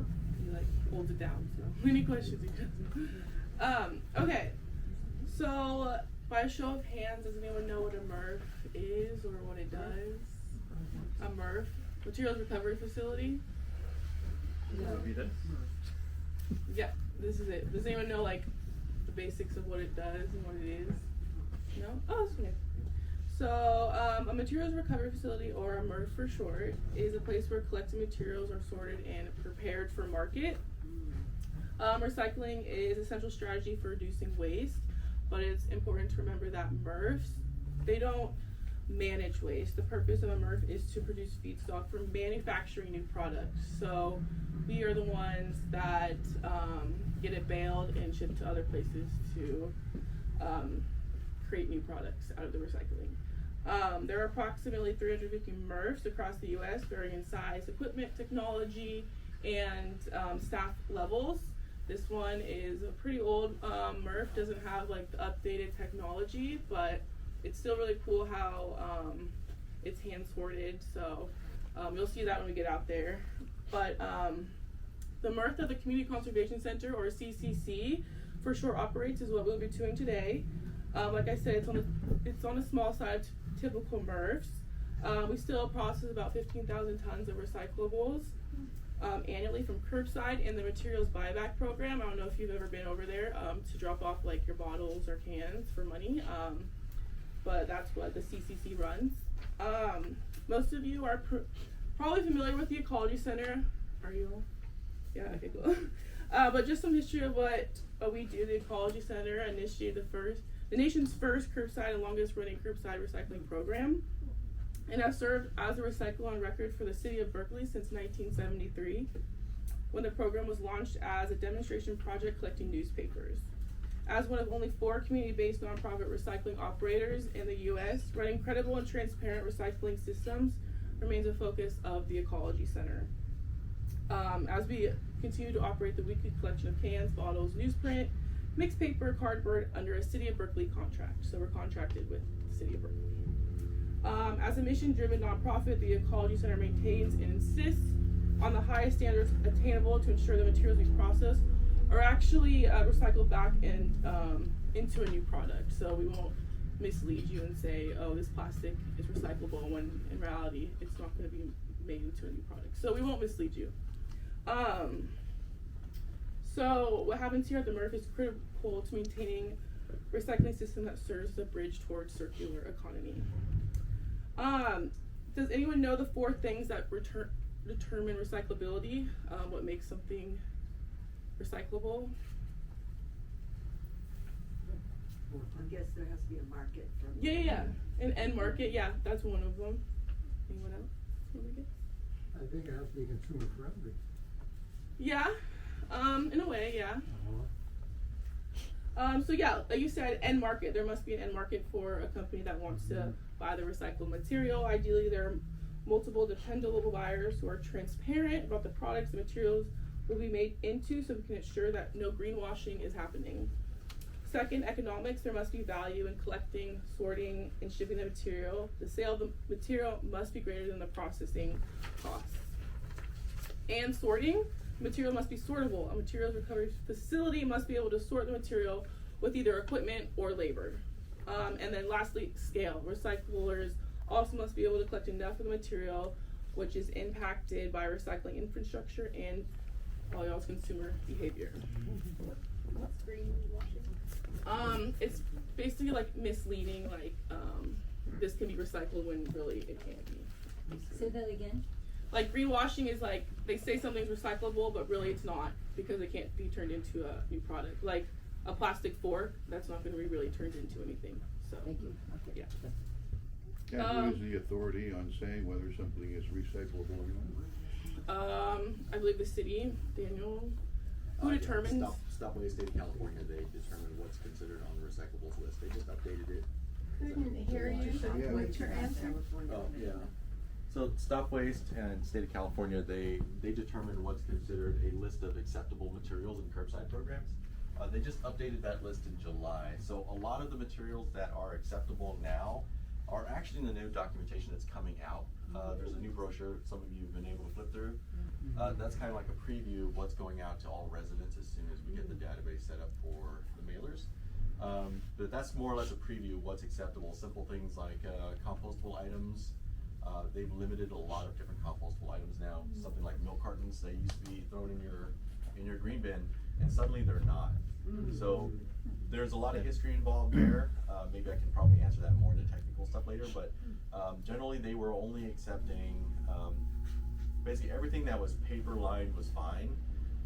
he like holds it down, so any questions he does. Okay, so by a show of hands, does anyone know what a MRF is or what it does? A MRF, Materials Recovery Facility? That would be this. Yeah, this is it. Does anyone know like the basics of what it does and what it is? No? Oh, that's okay. So, a materials recovery facility, or a MRF for short, is a place where collected materials are sorted and prepared for market. Recycling is an essential strategy for reducing waste, but it's important to remember that MRFs, they don't manage waste. The purpose of a MRF is to produce feedstock for manufacturing new products. So, we are the ones that get it baled and shipped to other places to create new products out of the recycling. There are approximately 350 MRFs across the U.S., varying in size, equipment, technology, and staff levels. This one is a pretty old MRF, doesn't have like the updated technology, but it's still really cool how it's hand sorted. So you'll see that when we get out there. But the MRF that the Community Conservation Center, or CCC for short, operates is what we'll be doing today. Like I said, it's on the small side of typical MRFs. We still process about 15,000 tons of recyclables annually from curbside and the materials buyback program. I don't know if you've ever been over there to drop off like your bottles or cans for money, but that's what the CCC runs. Most of you are probably familiar with the Ecology Center. Are you? Yeah, okay, cool. But just some history of what we do. The Ecology Center initiated the nation's first curbside and longest running curbside recycling program, and has served as a recycle on record for the city of Berkeley since 1973, when the program was launched as a demonstration project collecting newspapers. As one of only 4 community-based nonprofit recycling operators in the U.S., running credible and transparent recycling systems remains a focus of the Ecology Center. As we continue to operate the weekly collection of cans, bottles, newsprint, mixed paper, cardboard under a City of Berkeley contract. So we're contracted with the City of Berkeley. As a mission-driven nonprofit, the Ecology Center maintains and insists on the highest standards attainable to ensure the materials we process are actually recycled back and into a new product. So we won't mislead you and say, oh, this plastic is recyclable, when in reality it's not going to be made into a new product. So we won't mislead you. So what happens here at the MRF is critical to maintaining a recycling system that serves as a bridge towards circular economy. Does anyone know the 4 things that determine recyclability? What makes something recyclable? I guess there has to be a market for Yeah. An end market, yeah, that's one of them. Anyone else? I think it has to be consumer friendly. Yeah, in a way, yeah. So yeah, like you said, end market. There must be an end market for a company that wants to buy the recycled material. Ideally, there are multiple dependable buyers who are transparent about the products and materials will be made into, so we can ensure that no greenwashing is happening. Second, economics. There must be value in collecting, sorting, and shipping the material. The sale of the material must be greater than the processing costs. And sorting. material must be sortable. A materials recovery facility must be able to sort the material with either equipment or labor. And then lastly, scale. Recyclers also must be able to collect enough of the material which is impacted by recycling infrastructure and all y'all's consumer behavior. What's greenwashing? It's basically like misleading, like this can be recycled when really it can't be. Say that again. Like greenwashing is like they say something's recyclable, but really it's not because it can't be turned into a new product. Like a plastic fork, that's not going to be really turned into anything. So Thank you. Okay. yeah. And who is the authority on saying whether something is recyclable or not? I believe the city, Daniel, who determines? Stopway State of California, they determine what's considered on the recyclables list. They just updated it. Couldn't hear you. Yeah. What's your answer? Oh, yeah. So Stop Waste and State of California, they determine what's considered a list of acceptable materials in curbside programs. They just updated that list in July. So a lot of the materials that are acceptable now are actually in the new documentation that's coming out. There's a new brochure some of you have been able to flip through. That's kind of like a preview of what's going out to all residents as soon as we get the database set up for the mailers. But that's more or less a preview of what's acceptable. Simple things like compostable items. They've limited a lot of different compostable items now. Something like milk cartons, they used to be thrown in your green bin, and suddenly they're not. So there's a lot of history involved there. Maybe I can probably answer that more in the technical stuff later, but generally they were only accepting basically everything that was paper lined was fine,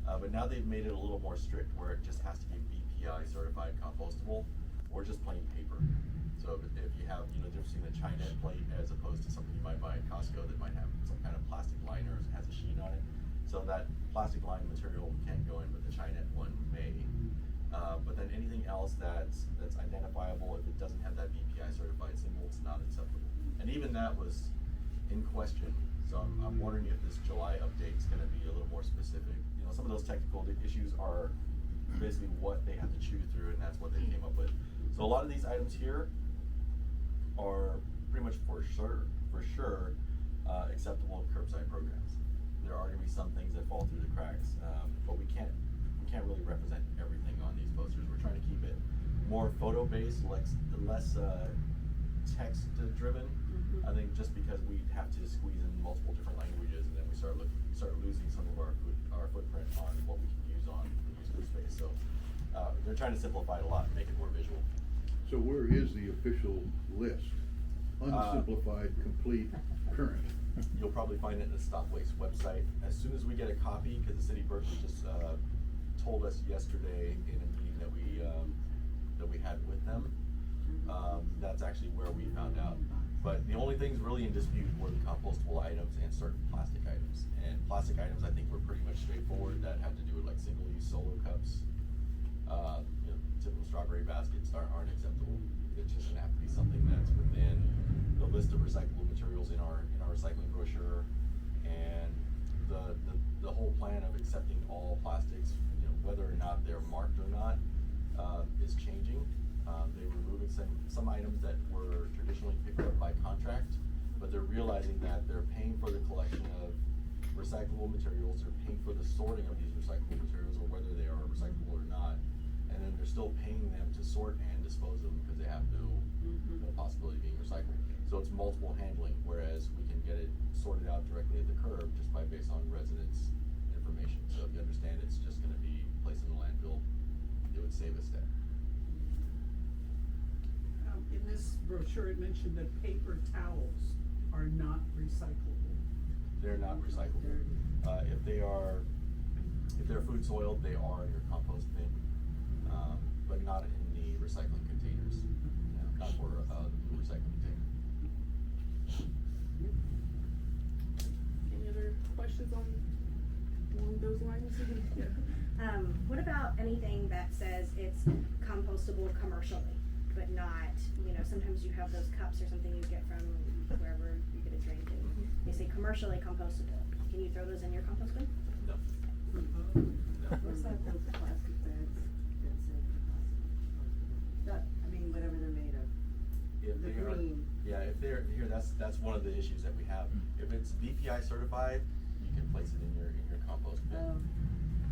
but now they've made it a little more strict where it just has to be BPI certified compostable or just plain paper. So if you have, difference between a Chinese plate as opposed to something you might buy at Costco that might have some kind of plastic liner or has a sheen on it. So that plastic lined material can't go in, but the Chinese one may. But then anything else that's identifiable, if it doesn't have that BPI certified symbol, it's not acceptable. And even that was in question. So I'm wondering if this July update is going to be a little more specific. Some of those technical issues are basically what they have to chew through, and that's what they came up with. So a lot of these items here are pretty much for sure acceptable in curbside programs. There are going to be some things that fall through the cracks, but we can't really represent everything on these posters. We're trying to keep it more photo based, less text driven. I think just because we have to squeeze in multiple different languages, and then we start losing some of our footprint on what we can use on the user space. So they're trying to simplify it a lot and make it more visual. So where is the official list? Unsimplified, complete, current. You'll probably find it in the Stop Waste website. As soon as we get a copy, because the city of Berkeley just told us yesterday in a meeting that we had with them, that's actually where we found out. But the only things really in dispute were the compostable items and certain plastic items. And plastic items, I think, were pretty much straightforward. That had to do with like single-use solo cups. Typical strawberry baskets aren't acceptable. It's just gonna have to be something that's within the list of recyclable materials in our recycling brochure. And the whole plan of accepting all plastics, whether or not they're marked or not, is changing. They're removing some items that were traditionally picked up by contract, but they're realizing that they're paying for the collection of recyclable materials, they're paying for the sorting of these recyclable materials, or whether they are recyclable or not, and then they're still paying them to sort and dispose of them because they have no possibility of being recycled. So it's multiple handling, whereas we can get it sorted out directly at the curb just based on residents' information. So if you understand it's just going to be placed in the landfill, it would save us that. In this brochure, it mentioned that paper towels are not recyclable. They're not recyclable. If they're food soiled, they are in your compost bin, but not in the recycling containers. Not for the recycling container. Any other questions along those lines? Yeah. What about anything that says it's compostable commercially, but not, sometimes you have those cups or something you get from wherever you get a drink and they say commercially compostable. Can you throw those in your compost bin? No. What's that, those plastic bags that say composite? Whatever they're made of. If they are, green. yeah, if they're here, that's one of the issues that we have. If it's BPI certified, you can place it in your compost bin.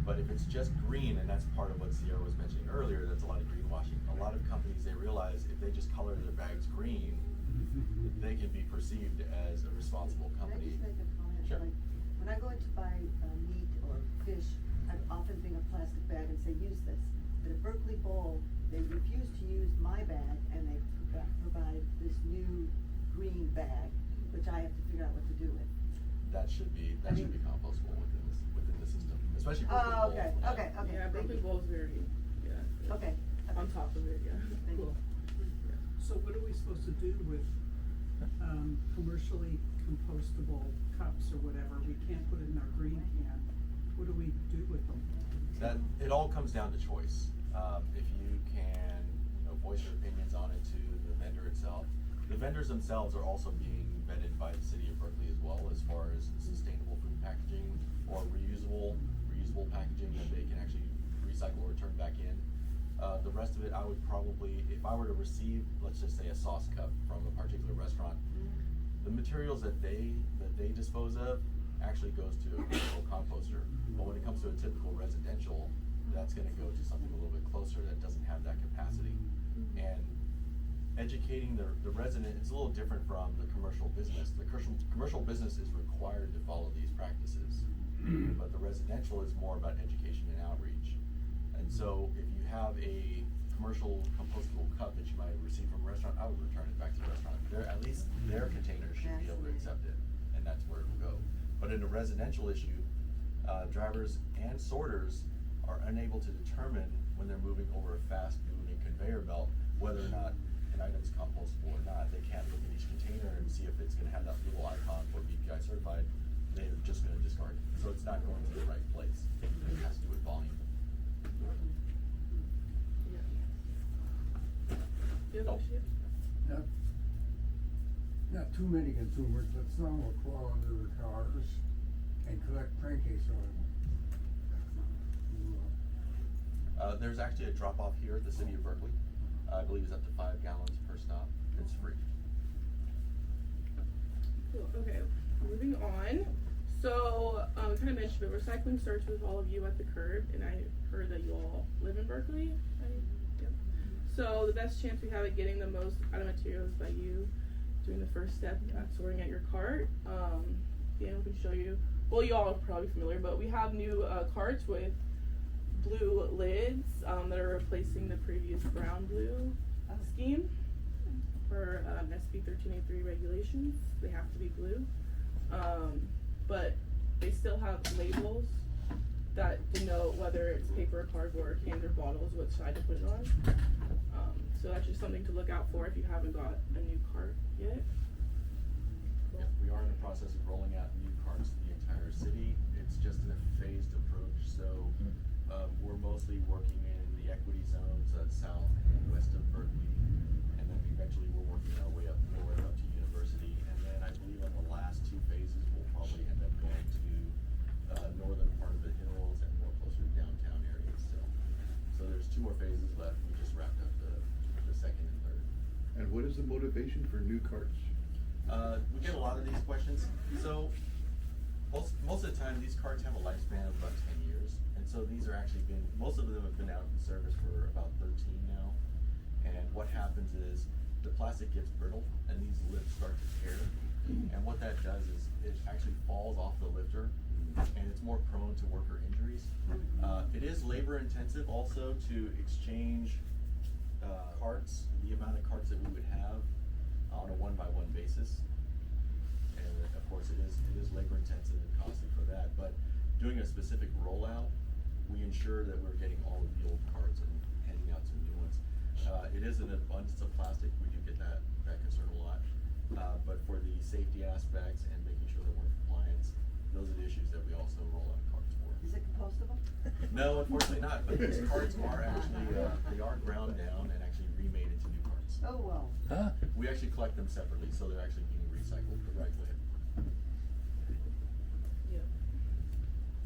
But if it's just green, and that's part of what Ciara was mentioning earlier, that's a lot of greenwashing. A lot of companies, they realize if they just color their bags green, they can be perceived as a responsible company. Can I just make a comment? Sure. Like, when I go in to buy meat or fish, I often bring a plastic bag and say, use this. But at Berkeley Bowl, they refuse to use my bag, and they provide this new green bag, which I have to figure out what to do with. That should be compostable within the system, especially Berkeley Oh, Bowl. okay, Yeah. okay. Yeah, thank Berkeley you. Bowl is very, yeah. Okay. On top of it, yeah. Thank you. So what are we supposed to do with commercially compostable cups or whatever? We can't put it in our green can. What do we do with them? That it all comes down to choice. If you can, voice your opinions on it to the vendor itself. The vendors themselves are also being vetted by the city of Berkeley as well, as far as sustainable food packaging or reusable packaging that they can actually recycle or turn back in. The rest of it, I would probably, if I were to receive, let's just say, a sauce cup from a particular restaurant, the materials that they dispose of actually goes to a commercial composter. But when it comes to a typical residential, that's going to go to something a little bit closer that doesn't have that capacity. And educating the resident, it's a little different from the commercial business. The commercial business is required to follow these practices, but the residential is more about education and outreach. And so if you have a commercial compostable cup that you might have received from a restaurant, I would return it back to the restaurant. At least their containers should be able to accept it, and that's where it will go. But in a residential issue, drivers and sorters are unable to determine when they're moving over a fast-moving conveyor belt whether or not an item's compostable or not. They can't look at each container and see if it's going to have that little icon for BPI certified. They're just going to discard it. So it's not going to the right place. It has to do with volume. Not too many consumers, but some will crawl under the cars and collect crankcase oil. There's actually a drop-off here at the city of Berkeley. I believe it's up to 5 gallons per stop. It's free. Cool. Okay, moving on. So, kind of mentioned, but recycling starts with all of you at the curb, and I heard that you all live in Berkeley. Yep. So the best chance we have at getting the most out of materials by you doing the first step at sorting at your cart. Dan can show you. Well, you all are probably familiar, but we have new carts with blue lids that are replacing the previous brown-blue scheme for SB 1383 regulations. They have to be blue, but they still have labels that denote whether it's paper, cardboard, cans, or bottles, which side to put it on. So that's just something to look out for if you haven't got a new cart yet. Yep, we are in the process of rolling out new carts to the entire city. It's just in a phased approach, so we're mostly working in the equity zones south and west of Berkeley, and then eventually we're working our way up north up to University, and then I believe on the last 2 phases we'll probably end up going to northern part of the hills and more closer to downtown areas. So there's 2 more phases left. We just wrapped up the second and third. And what is the motivation for new carts? We get a lot of these questions. So most of the time these carts have a lifespan of about 10 years. And so these are actually most of them have been out in service for about 13 now. And what happens is the plastic gets brittle and these lips start to tear. And what that does is it actually falls off the lifter and it's more prone to worker injuries. It is labor intensive also to exchange carts, the amount of carts that we would have on a 1-by-1 basis. And of course it is labor intensive and costly for that, but doing a specific rollout, we ensure that we're getting all of the old carts and handing out some new ones. It is an abundance of plastic, we do get that concern a lot, but for the safety aspects and making sure that we're in compliance, those are the issues that we also roll out carts for. Is it compostable? No, unfortunately not, but these carts are actually, they are ground down and actually remade into new carts. Oh, well. We actually collect them separately, so they're actually being recycled the right way.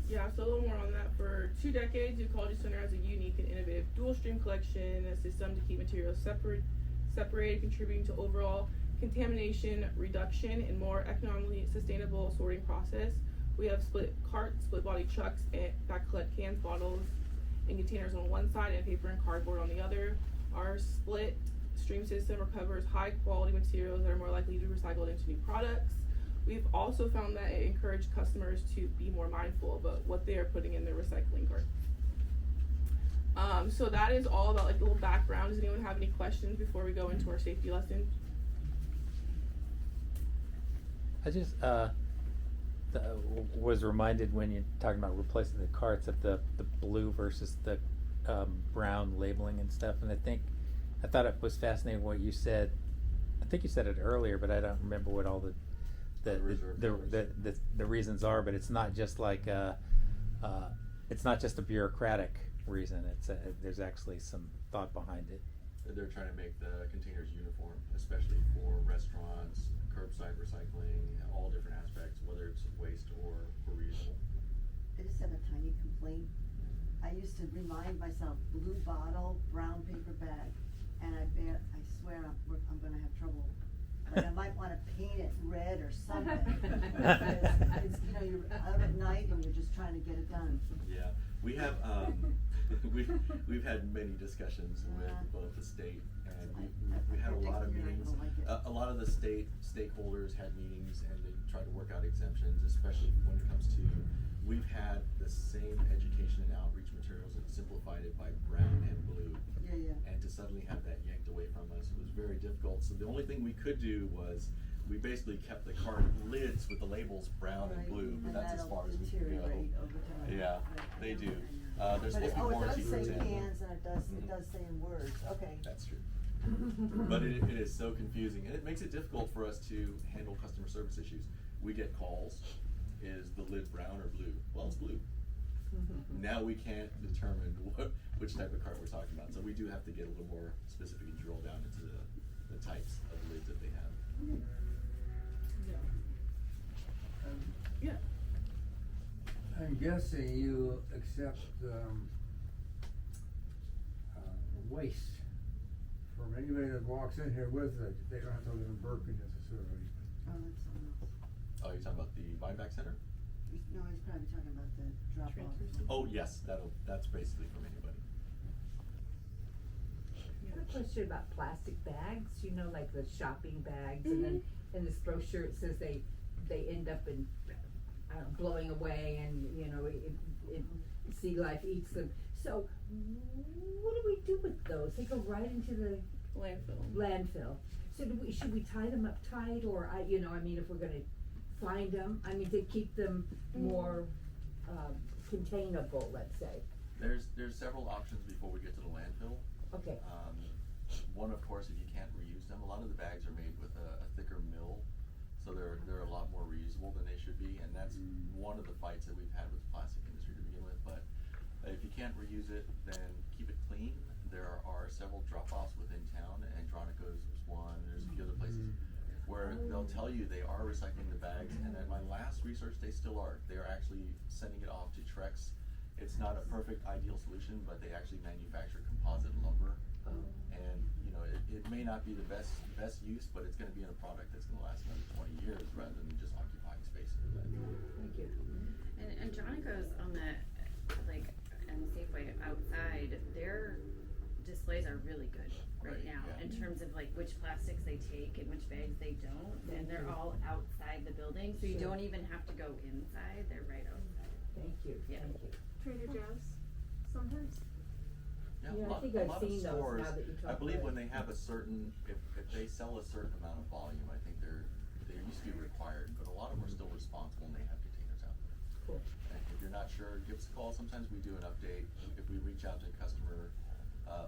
Yeah, so a little more on that. For 2 decades, the Ecology Center has a unique and innovative dual stream collection system to keep materials separated, contributing to overall contamination reduction and more economically sustainable sorting process. We have split carts, split body trucks that collect cans, bottles, and containers on one side and paper and cardboard on the other. Our split stream system recovers high quality materials that are more likely to be recycled into new products. We've also found that it encouraged customers to be more mindful about what they are putting in their recycling cart. So that is all about like a little background. Does anyone have any questions before we go into our safety lesson? I just was reminded when you're talking about replacing the carts of the blue versus the brown labeling and stuff, and I thought it was fascinating what you said. I think you said it earlier, but I don't remember what all the reasons are. But it's not just like it's not just a bureaucratic reason. There's actually some thought behind it. They're trying to make the containers uniform, especially for restaurants, curbside recycling, all different aspects, whether it's waste or reusable. I just have a tiny complaint. I used to remind myself, blue bottle, brown paper bag, and I swear I'm gonna have trouble. Like I might wanna paint it red or something. Because it's, you're out at night and you're just trying to get it done. Yeah, we have, we've had many discussions with both the state and we had a lot of meetings. A lot of the state stakeholders had meetings and they tried to work out exemptions, especially when it comes to, we've had the same education and outreach materials and simplified it by brown and blue. Yeah. And to suddenly have that yanked away from us, it was very difficult. So the only thing we could do was, we basically kept the cart lids with the labels brown and blue, but that's as far as we can go. Yeah, they do. There's supposed to be warranty, for It does say example. cans and it does say in words, okay. That's true. But it is so confusing, and it makes it difficult for us to handle customer service issues. We get calls, is the lid brown or blue? Well, it's blue. Now we can't determine which type of cart we're talking about, so we do have to get a little more specific and drill down into the types of lids that they have. Yeah. I'm guessing you accept waste from anybody that walks in here with it. They don't have to live in Berkeley necessarily. Oh, that's something else. Oh, you're talking about the buyback center? No, he's probably talking about the drop off. Oh, yes, that's basically from anybody. I have a question about plastic bags, like the shopping bags, and then in this brochure it says they end up in, blowing away and, sea life eats them. So what do we do with those? They go right into the landfill. So should we tie them up tight, or if we're gonna find them, to keep them more containable, let's say. There's several options before we get to the landfill. Okay. One, of course, if you can't reuse them, a lot of the bags are made with a thicker mill, so they're a lot more reusable than they should be, and that's one of the fights that we've had with the plastic industry to begin with. But if you can't reuse it, then keep it clean. There are several drop-offs within town, and Andronico's was one. There's a few other places where they'll tell you they are recycling the bags, and at my last research, they still are. They are actually sending it off to Trex. It's not a perfect ideal solution, but they actually manufacture composite lumber, and it may not be the best use, but it's going to be in a product that's going to last another 20 years rather than just occupying space in the landfill. Thank you. And Andronico's on the and Safeway outside, their displays are really good right now in terms of which plastics they take and which bags they don't, and they're all outside the building, so you don't even have to go inside, they're right outside. Thank you. Yeah. Thank you. Trader Joe's sometimes. Yeah, I think a I've lot seen of those stores, now that you talk I believe about when they have a certain, if they sell a certain amount of volume, I think they used to be required, but a lot of them are still responsible and they have containers out there. Cool. And if you're not sure, give us a call. Sometimes we do an update. If we reach out to a customer,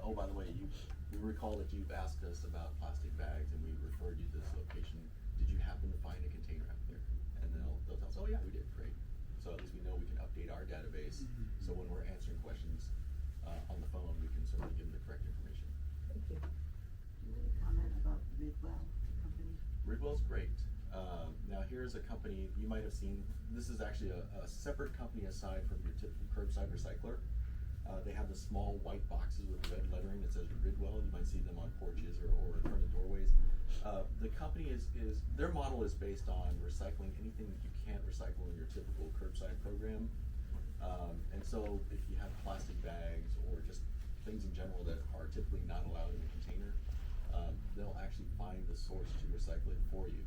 oh, by the way, we recall that you've asked us about plastic bags and we referred you to this location. Did you happen to find a container out there? And they'll tell us, oh yeah, we did, great. So at least we know we can update our database. So when we're answering questions on the phone, we can certainly give them the correct information. Thank you. Do you want to comment about Ridwell company? Ridwell's great. Now here's a company you might have seen. This is actually a separate company aside from your typical curbside recycler. They have the small white boxes with red lettering that says Ridwell. You might see them on porches or in front of doorways. The company is their model is based on recycling anything that you can't recycle in your typical curbside program. And so if you have plastic bags or just things in general that are typically not allowed in a container, they'll actually find the source to recycle it for you.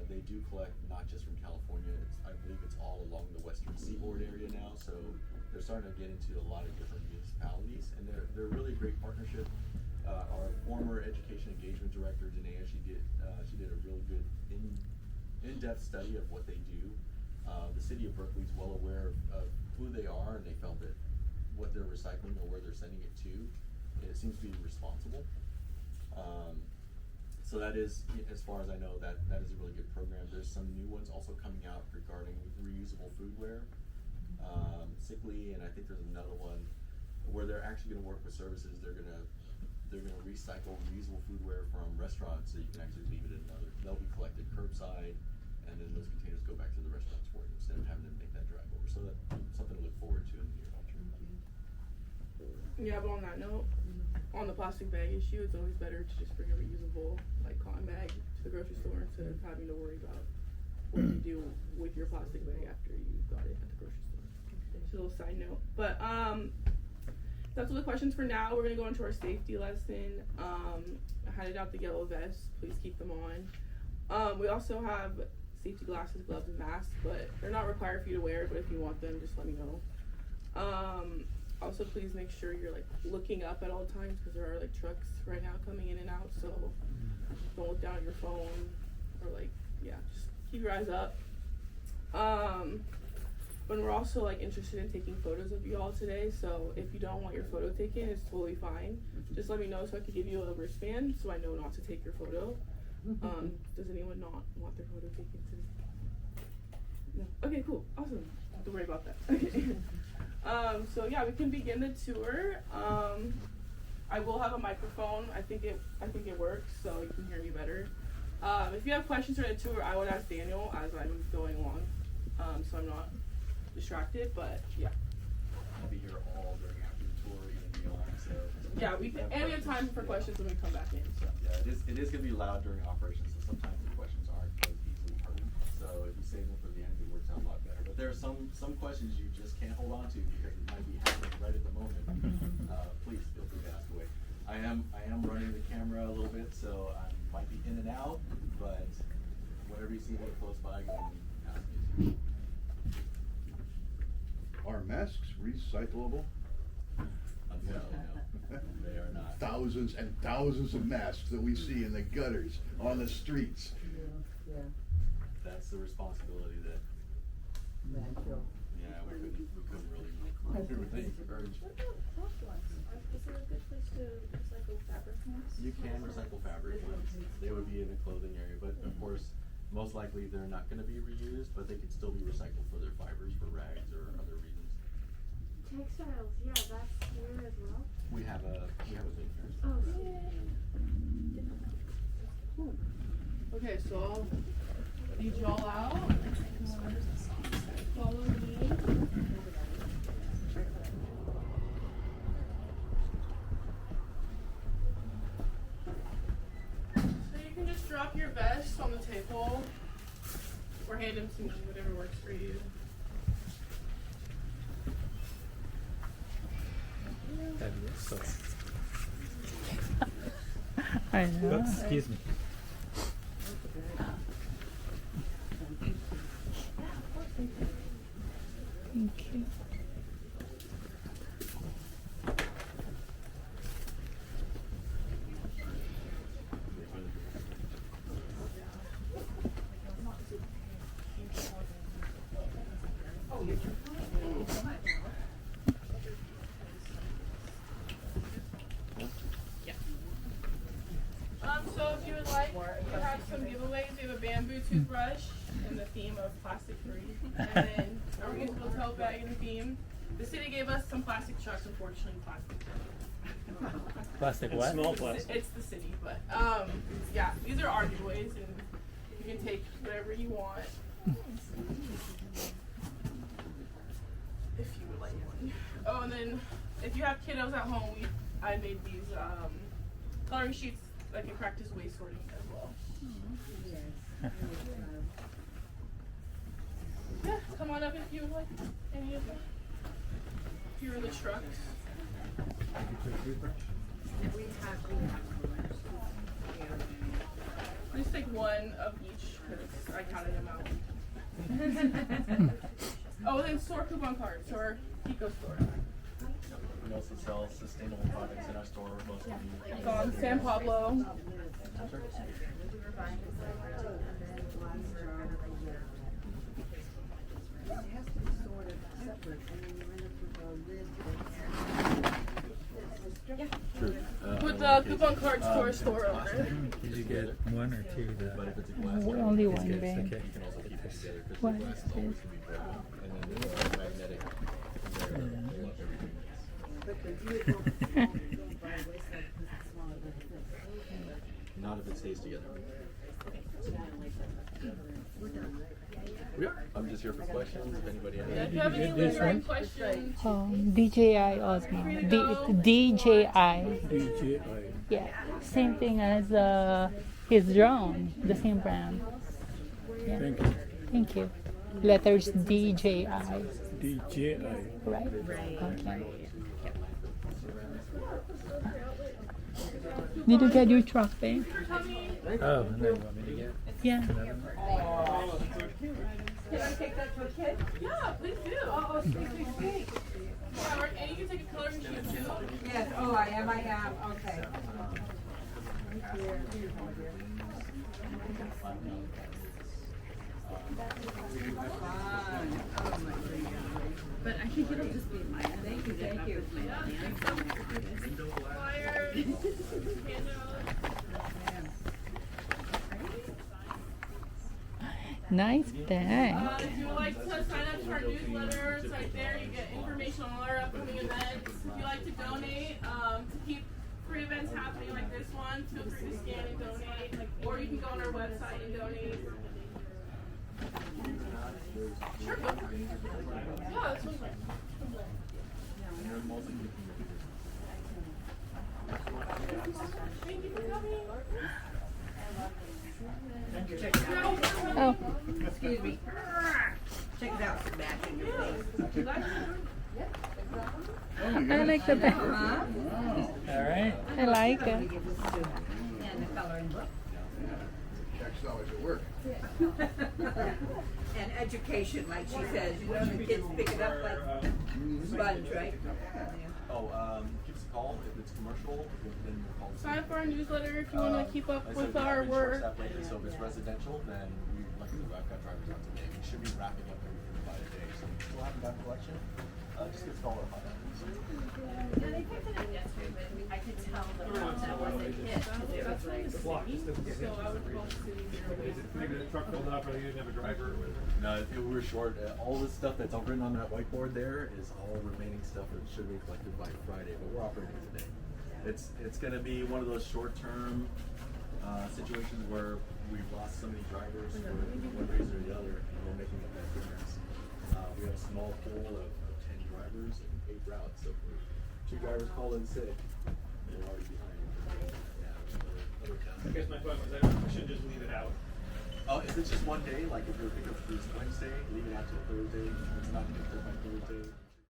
They do collect not just from California, I believe it's all along the western seaboard area now, so they're starting to get into a lot of different municipalities, and they're really a great partnership. Our former education engagement director, Danae, she did a really good in-depth study of what they do. The city of Berkeley is well aware of who they are, and they felt that what they're recycling or where they're sending it to, it seems to be responsible. So that is, as far as I know, that is a really good program. There's some new ones also coming out regarding reusable foodware, Sickly, and I think there's another one where they're actually going to work with services. They're going to recycle reusable foodware from restaurants, so you can actually leave it in another. They'll be collected curbside, and then those containers go back to the restaurants for you instead of having them make that drive over. So that's something to look forward to in the near future. Yeah, but on that note, on the plastic bag issue, it's always better to just bring a reusable, like, cotton bag to the grocery store instead of having to worry about what you do with your plastic bag after you got it at the grocery store. Just a little side note. But that's all the questions for now. We're gonna go into our safety lesson. I handed out the yellow vests. Please keep them on. We also have safety glasses, gloves, and masks, but they're not required for you to wear. But if you want them, just let me know. Also, please make sure you're like looking up at all times because there are like trucks right now coming in and out. So don't look down at your phone or just keep your eyes up. But we're also like interested in taking photos of you all today. So if you don't want your photo taken, it's totally fine. Just let me know so I can give you a wristband so I know not to take your photo. Does anyone not want their photo taken today? No. Okay, cool, awesome. Don't worry about that. Okay. So yeah, we can begin the tour. I will have a microphone. I think it works, so you can hear me better. If you have questions during the tour, I would ask Daniel as I'm going along, so I'm not distracted. But yeah. I'll be here all during after the tour, even beyond. So yeah, we have time for questions when we come back in. So yeah, it is going to be loud during operations, so sometimes the questions aren't as easily heard. So if you save them for the end, it works out a lot better. But there are some questions you just can't hold on to because it might be happening right at the moment. Please feel free to ask away. I am running the camera a little bit, so I might be in and out. But whenever you see me close by, you can ask me. Are masks recyclable? No, they are not. Thousands and thousands of masks that we see in the gutters, on the streets. Yeah. That's the responsibility that. Natural. Yeah, we couldn't really encourage. What about cloth ones? Is there a good place to recycle fabric ones? You can recycle fabric ones. They would be in the clothing area, but of course, most likely they're not going to be reused, but they could still be recycled for their fibers, for rags, or other reasons. Textiles, yeah, that's here as well. We have a bin here. Oh, cool. Okay, so I'll lead you all out. Follow me. So you can just drop your vest on the table or hand them to me, whatever works for you. So, I know. oops, excuse me. Thank you. So if you would like, we have some giveaways. We have a bamboo toothbrush in the theme of plastic free, and then a reusable tote bag in the theme. The city gave us some plastic trucks, unfortunately plastic. Plastic And what? small plastic. It's the city, but yeah, these are our giveaways, and you can take whatever you want. If you would like one. Oh, and then if you have kiddos at home, I made these coloring sheets I can practice waste sorting as well. Yeah, come on up if you would like any of them. Here are the trucks. We have Just take one of each because I counted them out. Oh, then store coupon cards or eco store. We also sell sustainable products in our store. It's on San Pablo. Put the coupon cards to our store owner. Did you get one or two? Only one, Okay. babe. Okay. What is this? Not if it stays together. Yep. I'm just here for questions. If anybody has If you have any lingering questions, DJI Osmo. DJI. DJI. Yeah, same thing as his drone, the same brand. Yeah. Thank you. Thank you. Letters DJI. DJI. Right? Okay. Did you get your truck, babe? Oh, and then you want me to get Yeah. another one? can I take that to a kid? Yeah, please do. Oh, sweet. Yeah, and you can take a coloring sheet too. Yes, oh, I am, okay. But I think it'll just be mine. Thank you. Flyers, handouts. Nice bag. If you would like to sign up to our newsletters, right there you get information on all our upcoming events. If you like to donate, to keep free events happening like this one, feel free to scan and donate. Or you can go on our website and donate. Sure, go for it. Yeah, this one's fine. Thank you for coming. Oh, Excuse me. Check it out, it's matching your face. I like the bag. All right. I like it. And the coloring book. Jack's always at work. And education, like she says, you know, the kids pick it up like sponge, right? Give us a call if it's commercial. Then we'll call. Sign up for our newsletter if you want to keep up with our work. So if it's residential, then I've got drivers out today. We should be wrapping up everything by today. So we'll have that collection. Just get called up on that. Yeah, they picked it up yesterday, but I could tell that wasn't hit. That's from the city, so I would call the city. Maybe the truck filled up or they didn't have a driver. No, we're short. All this stuff that's written on that whiteboard there is all remaining stuff that should be collected by Friday, but we're operating today. It's going to be one of those short-term situations where we've lost so many drivers for one reason or the other, and we're making up that difference. We have a small pool of 10 drivers and 8 routes, so if 2 drivers call in sick, we're already behind. I guess my point was that we should just leave it out. Oh, if it's just one day, like if your pickup is Wednesday, leave it out till Thursday. If it's not picked up by Thursday,